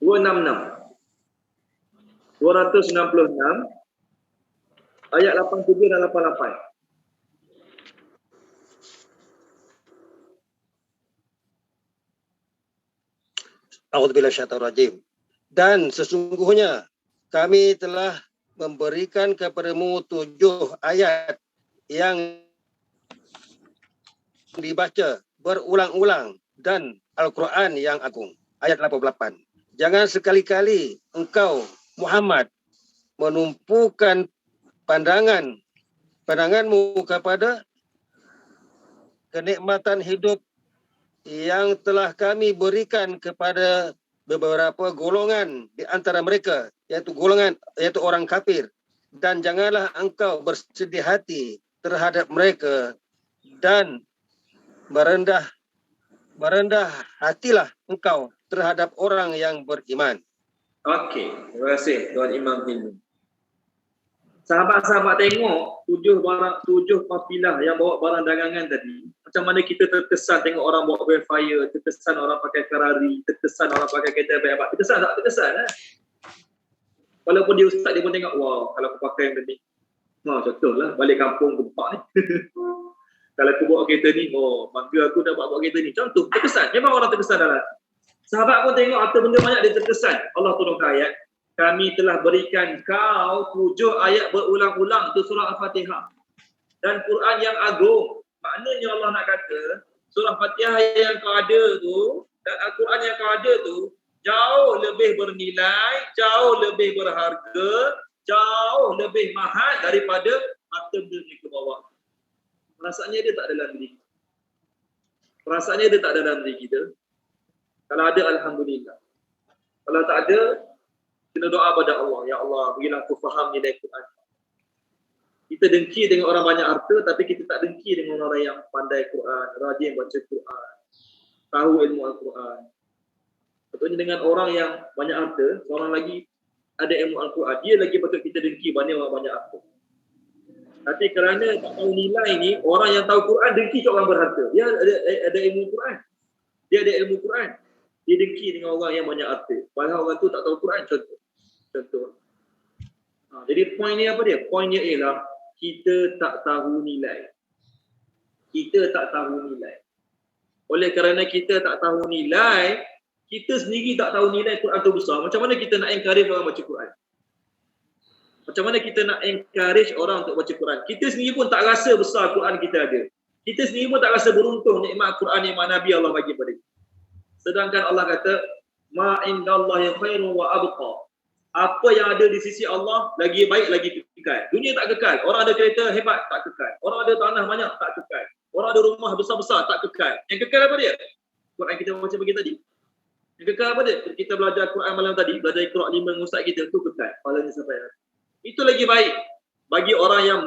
266. 266 ayat 87 dan 88. A'udzubillahi minasyaitonir rajim. Dan sesungguhnya kami telah memberikan kepadamu 7 ayat yang dibaca berulang-ulang dan Al-Quran yang agung. Ayat 88. Jangan sekali-kali engkau Muhammad menumpukan pandanganmu kepada kenikmatan hidup yang telah kami berikan kepada beberapa golongan di antara mereka, yaitu orang kafir, dan janganlah engkau bersedih hati terhadap mereka dan merendah hatilah engkau terhadap orang yang beriman. Okey, terima kasih Tuan Imam Hilmi. Sahabat-sahabat tengok 7 kafilah yang bawa barang dagangan tadi. Macam mana kita terkesan tengok orang bawa Wayfire, terkesan orang pakai Ferrari, terkesan orang pakai kereta hebat. Terkesan tak? Terkesan lah. Walaupun dia ustaz, dia pun tengok, wow, kalau aku pakai yang ni. Contohlah, balik kampung gempak ni. Kalau aku bawa kereta ni, bangga aku dah bawa kereta ni. Contoh, terkesan. Memang orang terkesan dalam hati. Sahabat pun tengok harta benda banyak dia terkesan. Allah turunkan ayat. Kami telah berikan kau 7 ayat berulang-ulang. Itu surah Al-Fatihah. Dan Quran yang agung. Maknanya Allah nak kata, surah Fatihah yang kau ada tu, dan Al-Quran yang kau ada tu, jauh lebih bernilai, jauh lebih berharga, jauh lebih mahal daripada harta benda mereka bawa. Perasaannya dia tak ada dalam diri. Perasaannya dia tak ada dalam diri kita. Kalau ada, Alhamdulillah. Kalau tak ada, kena doa pada Allah. Ya Allah, berilah aku faham nilai Quran. Kita dengki dengan orang banyak harta, tapi kita tak dengki dengan orang yang pandai Quran, rajin baca Quran, tahu ilmu Al-Quran. Contohnya dengan orang yang banyak harta, seorang lagi ada ilmu Al-Quran, dia lagi patut kita dengki banding orang banyak harta. Tapi kerana tak tahu nilai ni, orang yang tahu Quran dengki kat orang berharta. Dia ada ilmu Quran. Dia ada ilmu Quran. Dia dengki dengan orang yang banyak harta. Padahal orang tu tak tahu Quran, contoh. Jadi poin ni apa dia? Poinnya ialah kita tak tahu nilai. Kita tak tahu nilai. Oleh kerana kita tak tahu nilai, kita sendiri tak tahu nilai Quran tu besar. Macam mana kita nak encourage orang baca Quran? Macam mana kita nak encourage orang untuk baca Quran? Kita sendiri pun tak rasa besar Quran kita ada. Kita sendiri pun tak rasa beruntung nikmat Quran, nikmat Nabi Allah bagi pada kita. Sedangkan Allah kata, ma indallahi khairun wa abqa. Apa yang ada di sisi Allah lagi baik, lagi kekal. Dunia tak kekal. Orang ada kereta hebat, tak kekal. Orang ada tanah banyak, tak kekal. Orang ada rumah besar-besar, tak kekal. Yang kekal apa dia? Quran kita baca pagi tadi. Yang kekal apa dia? Kita belajar Quran malam tadi, belajar Iqra' 5 dengan ustaz kita, tu kekal. Pahalanya sampai hari. Itu lagi baik bagi orang yang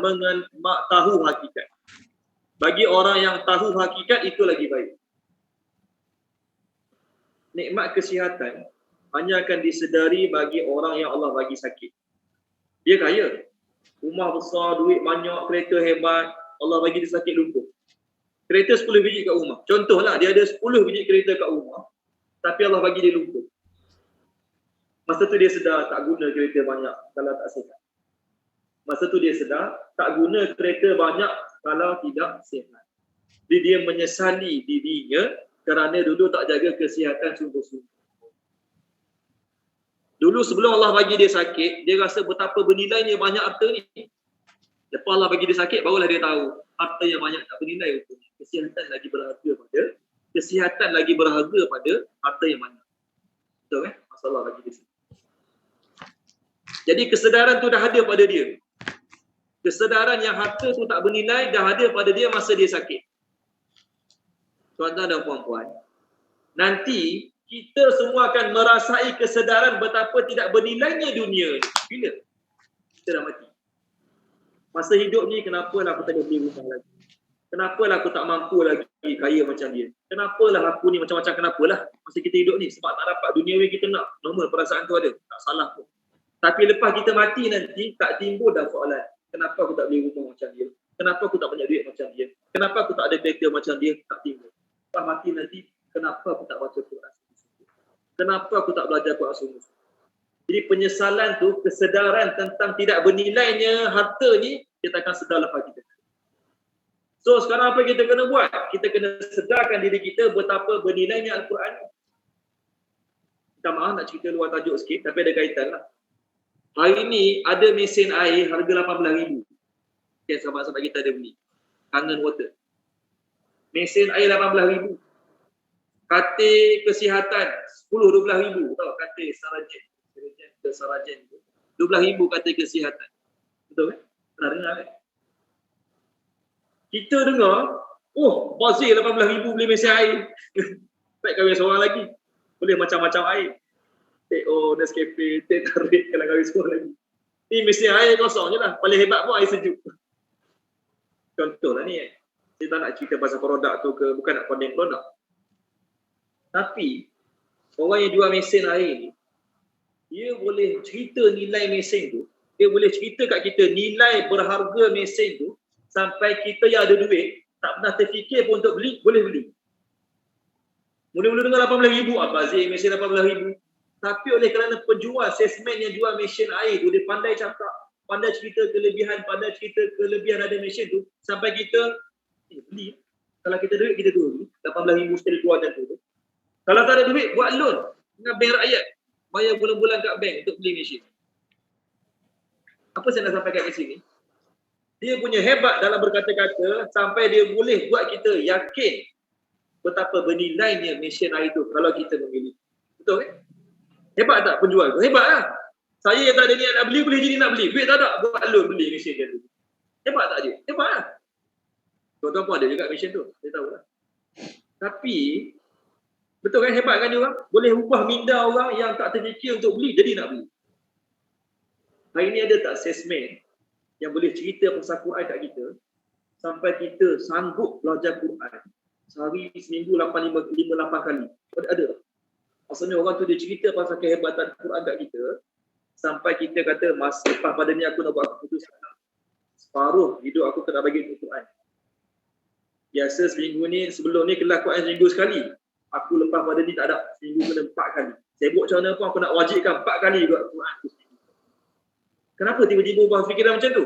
tahu hakikat. Bagi orang yang tahu hakikat, itu lagi baik. Nikmat kesihatan hanya akan disedari bagi orang yang Allah bagi sakit. Dia kaya. Rumah besar, duit banyak, kereta hebat, Allah bagi dia sakit lumpuh. Kereta 10 biji kat rumah. Contohlah, dia ada 10 biji kereta kat rumah, tapi Allah bagi dia lumpuh. Masa tu dia sedar tak guna kereta banyak kalau tak sihat. Masa tu dia sedar tak guna kereta banyak kalau tidak sihat. Jadi dia menyesali dirinya kerana dulu tak jaga kesihatan sungguh-sungguh. Dulu sebelum Allah bagi dia sakit, dia rasa betapa bernilainya banyak harta ni. Lepas Allah bagi dia sakit, barulah dia tahu harta yang banyak tak bernilai untuk kesihatan lagi berharga pada harta yang banyak. Betul kan? Masalah bagi dia sakit. Jadi kesedaran tu dah ada pada dia. Kesedaran yang harta tu tak bernilai dah ada pada dia masa dia sakit. Tuan-tuan dan puan-puan, nanti kita semua akan merasai kesedaran betapa tidak bernilainya dunia ni. Bila? Kita dah mati. Masa hidup ni, kenapalah aku tak boleh beli rumah lagi? Kenapalah aku tak mampu lagi kaya macam dia? Kenapalah aku ni macam-macam kenapalah masa kita hidup ni? Sebab tak dapat dunia yang kita nak. Normal, perasaan tu ada. Tak salah pun. Tapi lepas kita mati nanti, tak timbul dah soalan. Kenapa aku tak beli rumah macam dia? Kenapa aku tak banyak duit macam dia? Kenapa aku tak ada kereta macam dia? Tak timbul. Lepas mati nanti, kenapa aku tak baca Quran? Kenapa aku tak belajar Quran sungguh? Jadi penyesalan tu, kesedaran tentang tidak bernilainya harta ni, kita akan sedar lepas kita. So sekarang apa kita kena buat? Kita kena sedarkan diri kita betapa bernilainya Al-Quran. Minta maaf nak cerita luar tajuk sikit, tapi ada kaitan lah. Hari ni ada mesin air harga RM18,000. Okay, sahabat-sahabat kita ada beli. Kangen water. Mesin air RM18,000. Katil kesihatan RM10-12,000. Tahu katil Sarajen tu. RM12,000 katil kesihatan. Betul kan? Pernah dengar kan? Kita dengar, oh bazir RM18,000 beli mesin air. Tak kahwin seorang lagi. Boleh macam-macam air. TO, Nescafe, teh tarik kalau kahwin seorang lagi. Ni mesin air kosong je lah. Paling hebat pun air sejuk. Contoh lah ni. Saya tak nak cerita pasal produk tu ke, bukan nak condemn produk. Tapi, orang yang jual mesin air ni, dia boleh cerita nilai mesin tu, dia boleh cerita kat kita nilai berharga mesin tu, sampai kita yang ada duit, tak pernah terfikir pun untuk beli, boleh beli. Mula-mula dengar RM18,000, bazir mesin RM18,000. Tapi oleh kerana penjual, salesman yang jual mesin air tu, dia pandai cakap, pandai cerita kelebihan ada mesin tu, sampai kita beli. Kalau kita duit, kita tu RM18,000 sekali keluar macam tu. Kalau tak ada duit, buat loan dengan bank rakyat. Bayar bulan-bulan kat bank untuk beli mesin. Apa saya nak sampaikan kat sini? Dia punya hebat dalam berkata-kata sampai dia boleh buat kita yakin betapa bernilainya mesin air tu kalau kita memilih. Betul kan? Hebat tak penjual tu? Hebat lah. Saya yang tak ada niat nak beli, boleh jadi nak beli. Duit tak ada, buat loan beli mesin dia tu. Hebat tak dia? Hebat lah. Tuan-tuan pun ada juga mesin tu. Saya tahu lah. Tapi, betul kan hebat kan dia orang? Boleh ubah minda orang yang tak terfikir untuk beli, jadi nak beli. Hari ni ada tak salesman yang boleh cerita pasal Quran kat kita sampai kita sanggup belajar Quran sehari, seminggu 8 kali? Ada. Maksudnya orang tu dia cerita pasal kehebatan Quran kat kita sampai kita kata lepas pada ni aku nak buat keputusan Separuh hidup aku kena bagi untuk Quran. Biasa seminggu ni, sebelum ni kelas Quran seminggu sekali. Aku lepas pada ni tak ada, seminggu kena 4 kali. Sibuk macam mana pun aku nak wajibkan 4 kali buat Quran tu seminggu. Kenapa tiba-tiba ubah fikiran macam tu?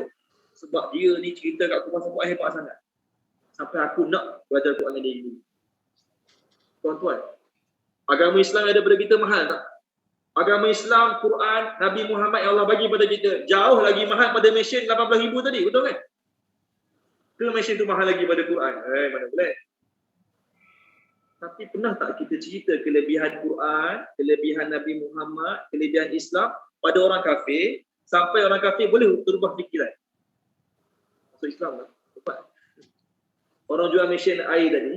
Sebab dia ni cerita kat aku pasal Quran hebat sangat. Sampai aku nak belajar Quran dengan dia ini. Tuan-tuan, agama Islam ada pada kita mahal tak? Agama Islam, Quran, Nabi Muhammad yang Allah bagi pada kita jauh lagi mahal pada mesin 18,000 tadi, betul kan? Ke mesin tu mahal lagi pada Quran? Mana boleh. Tapi pernah tak kita cerita kelebihan Quran, kelebihan Nabi Muhammad, kelebihan Islam pada orang kafir, sampai orang kafir boleh terubah fikiran? Masuk Islam lah. Tepat. Orang jual mesin air tadi,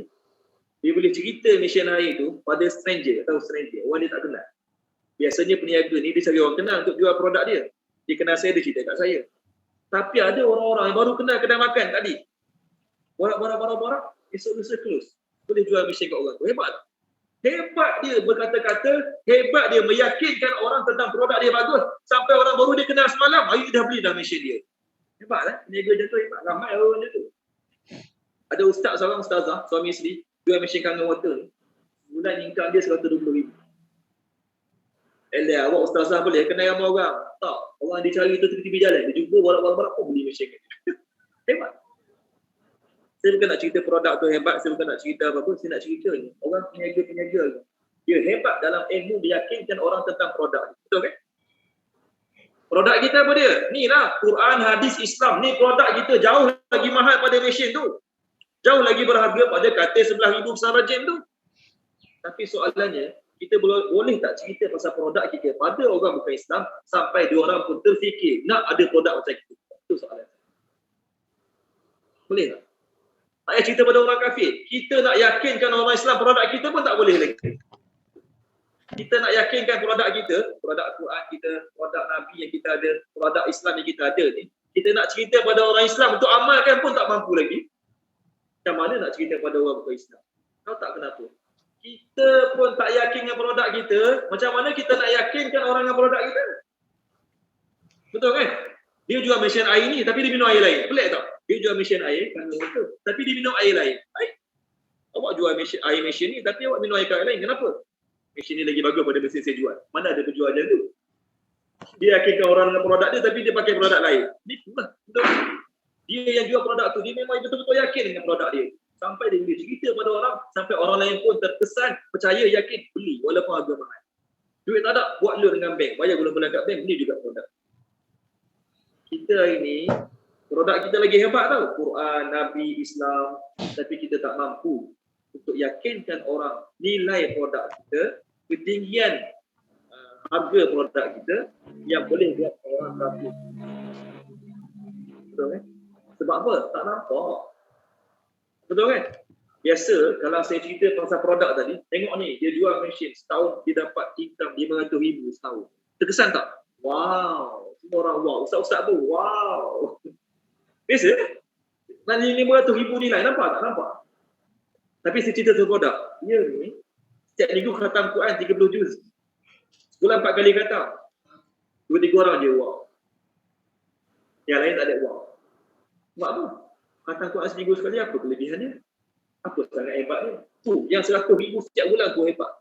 dia boleh cerita mesin air tu pada stranger, tahu stranger, orang dia tak kenal. Biasanya peniaga ni dia cari orang kenal untuk jual produk dia. Dia kenal saya, dia cerita kat saya. Tapi ada orang-orang yang baru kenal kedai makan tadi. Borak, esok-esok close. Boleh jual mesin kat orang tu. Hebat tak? Hebat dia berkata-kata, hebat dia meyakinkan orang tentang produk dia bagus. Sampai orang baru dia kenal semalam, hari dah beli dah mesin dia. Hebat lah, peniaga macam tu hebat. Ramai orang macam tu. Ada ustaz seorang, ustazah, suami isteri, jual mesin kangen water. Bulan income dia 120,000. Awak ustazah boleh kenal ramai orang? Tak. Orang dia cari tu tiba-tiba jalan. Dia jumpa borak-borak pun beli mesin. Hebat. Saya bukan nak cerita produk tu hebat, saya bukan nak cerita apa-apa, saya nak cerita ni. Orang peniaga-peniaga, dia hebat dalam ilmu meyakinkan orang tentang produk. Betul kan? Produk kita apa dia? Ni lah, Quran, hadis, Islam. Ni produk kita jauh lagi mahal pada mesin tu. Jauh lagi berharga pada katil 11,000 besar rajin tu. Tapi soalannya, kita boleh tak cerita pasal produk kita pada orang bukan Islam sampai diorang pun terfikir nak ada produk macam kita? Itu soalan. Boleh tak? Tak payah cerita pada orang kafir. Kita nak yakinkan orang Islam produk kita pun tak boleh lagi. Kita nak yakinkan produk kita, produk Quran kita, produk Nabi yang kita ada, produk Islam yang kita ada ni, kita nak cerita pada orang Islam untuk amalkan pun tak mampu lagi. Macam mana nak cerita pada orang bukan Islam? Tahu tak kenapa? Kita pun tak yakin dengan produk kita, macam mana kita nak yakinkan orang dengan produk kita? Betul kan? Dia jual mesin air ni tapi dia minum air lain. Pelik tak? Dia jual mesin air kan betul. Tapi dia minum air lain. Awak jual mesin ni tapi awak minum air lain. Kenapa? Mesin ni lagi bagus pada mesin saya jual. Mana ada penjual macam tu? Dia yakinkan orang dengan produk dia tapi dia pakai produk lain. Ni pula. Betul. Dia yang jual produk tu, dia memang betul-betul yakin dengan produk dia. Sampai dia boleh cerita pada orang, sampai orang lain pun terkesan, percaya, yakin, beli walaupun harga mahal. Duit tak ada, buat loan dengan bank. Bayar bulan-bulan kat bank, beli juga produk. Kita hari ni, produk kita lagi hebat tau. Quran, Nabi, Islam. Tapi kita tak mampu untuk yakinkan orang nilai produk kita, ketinggian harga produk kita yang boleh buat orang ragu. Betul kan? Sebab apa? Tak nampak. Betul kan? Biasa kalau saya cerita pasal produk tadi, tengok ni, dia jual mesin setahun dia dapat income 500,000 setahun. Terkesan tak? Wow. Semua orang wow. Ustaz-ustaz pun wow. Biasa. Nanti 500,000 nilai. Nampak tak? Nampak. Tapi saya cerita pasal produk. Dia ni, setiap minggu khatam Quran 30 juz. Sebulan 4 kali khatam. 2-3 orang je wow. Yang lain tak ada wow. Sebab apa? Khatam Quran seminggu sekali, apa kelebihannya? Apa sangat hebatnya? Tu, yang 100,000 setiap bulan tu hebat.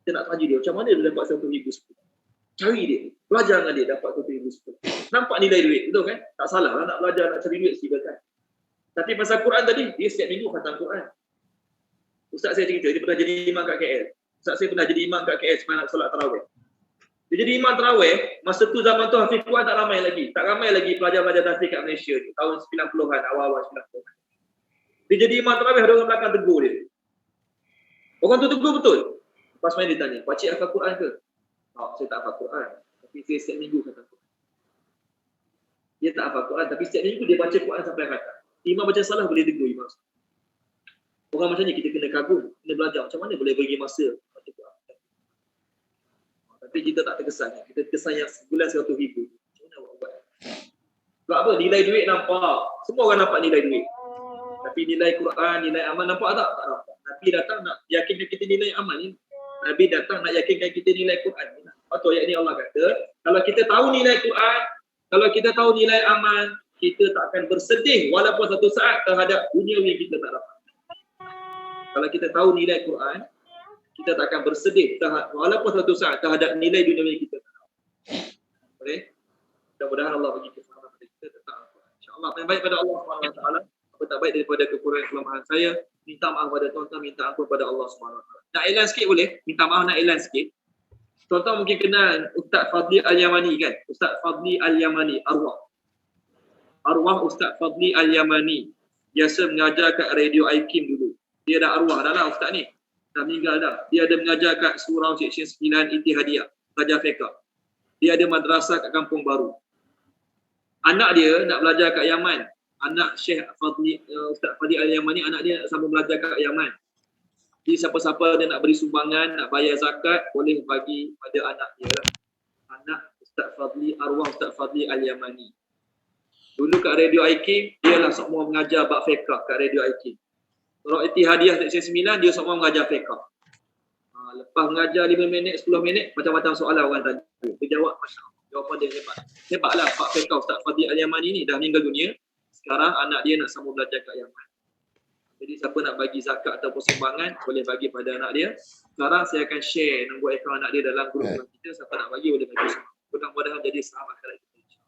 Kita nak tanya dia, macam mana dia dapat 100,000 sebulan? Cari dia, belajar dengan dia dapat 100,000 sebulan. Nampak nilai duit, betul kan? Tak salah lah nak belajar, nak cari duit silakan. Tapi pasal Quran tadi, dia setiap minggu khatam Quran. Ustaz saya cerita, dia pernah jadi imam kat KL. Ustaz saya pernah jadi imam kat KL semalam solat tarawih. Dia jadi imam tarawih, masa tu zaman tu hafiz Quran tak ramai lagi. Tak ramai lagi pelajar-pelajar tahfiz kat Malaysia ni. Tahun 90-an, awal-awal 90-an. Dia jadi imam tarawih, ada orang belakang tegur dia. Orang tu tegur betul. Lepas main dia tanya, pakcik hafal Quran ke? Tak, saya tak hafal Quran. Tapi saya setiap minggu khatam Quran. Dia tak hafal Quran, tapi setiap minggu dia baca Quran sampai khatam. Imam baca salah boleh tegur imam. Orang macam ni kita kena kagum, kena belajar. Macam mana boleh bagi masa baca Quran. Tapi kita tak terkesan. Kita terkesan yang sebulan 100,000. Macam mana awak buat? Sebab apa? Nilai duit nampak. Semua orang nampak nilai duit. Tapi nilai Quran, nilai amal nampak tak? Tak nampak. Nabi datang nak yakinkan kita nilai amal ni. Nabi datang nak yakinkan kita nilai Quran ni. Atau ayat ni Allah kata, kalau kita tahu nilai Quran, kalau kita tahu nilai amal, kita tak akan bersedih walaupun satu saat terhadap dunia yang kita tak dapat. Kalau kita tahu nilai Quran, kita tak akan bersedih walaupun satu saat terhadap nilai dunia yang kita tak dapat. Boleh? Mudah-mudahan Allah bagi keselamatan pada kita tetap. InsyaAllah yang baik pada Allah SWT. Apa tak baik daripada kekurangan kelemahan saya, minta maaf pada tuan-tuan, minta ampun pada Allah SWT. Nak elan sikit boleh? Minta maaf nak elan sikit. Tuan-tuan mungkin kenal Ustaz Fadli Al-Yamani kan? Ustaz Fadli Al-Yamani, arwah Ustaz Fadli Al-Yamani. Biasa mengajar kat Radio IKIM dulu. Dia dah arwah dah lah Ustaz ni. Dah meninggal dah. Dia ada mengajar kat Surau Seksyen 9 Ittihadiyah, Raja Feka. Dia ada madrasah kat Kampung Baru. Anak dia nak belajar kat Yaman. Anak Syekh Fadli, Ustaz Fadli Al-Yamani, anak dia nak sambung belajar kat Yaman. Jadi siapa-siapa dia nak beri sumbangan, nak bayar zakat, boleh bagi pada anak dia lah. Anak Ustaz Fadli, arwah Ustaz Fadli Al-Yamani. Dulu kat Radio IKIM, dia lah semua mengajar bab fiqh kat Radio IKIM. Surau Ittihadiyah Seksyen 9, dia semua mengajar fiqh. Lepas mengajar 5 minit, 10 minit, macam-macam soalan orang tanya. Dia jawab, Masya Allah. Jawapan dia hebat. Hebatlah bab fiqh Ustaz Fadli Al-Yamani ni dah meninggal dunia. Sekarang anak dia nak sambung belajar kat Yaman. Jadi siapa nak bagi zakat ataupun sumbangan, boleh bagi pada anak dia. Sekarang saya akan share nombor akaun anak dia dalam grup kita. Siapa nak bagi, boleh bagi semua. Mudah-mudahan jadi sahabat akhirat kita.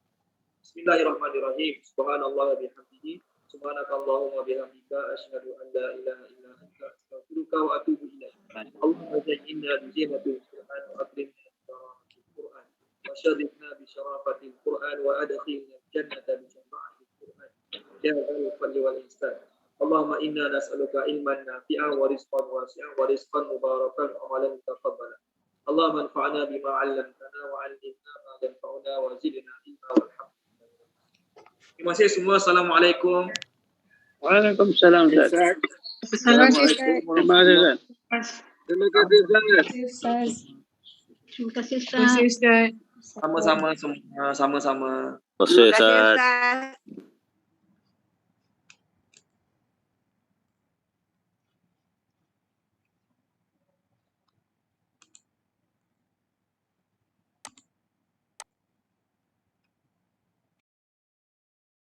Bismillahirrahmanirrahim. Subhanallah wa bihamdihi. Subhanakallahumma bihamdika. Asyhadu an la ilaha illa anta. Astaghfiruka wa atubu ilaik. Allahumma zayyinna bi zinatil Qur'an wa akrimna bi barakatil Qur'an. Wa syarifna bi syarafatil Qur'an wa adkhilna jannata bi syafa'atil Qur'an. Ya Rabbal fadli wal ihsan. Allahumma inna nas'aluka ilman nafi'an wa rizqan wasi'an wa rizqan mubarakan wa amalan taqabbalan. Allahumma anfa'na bima 'allamtana wa 'allimna ma yanfa'una wa zidna ilma walhamdulillah. Terima kasih semua. Assalamualaikum. Waalaikumsalam. Assalamualaikum warahmatullahi wabarakatuh. Terima kasih Ustaz. Terima kasih Ustaz. Sama-sama semua. Sama-sama. Terima kasih Ustaz.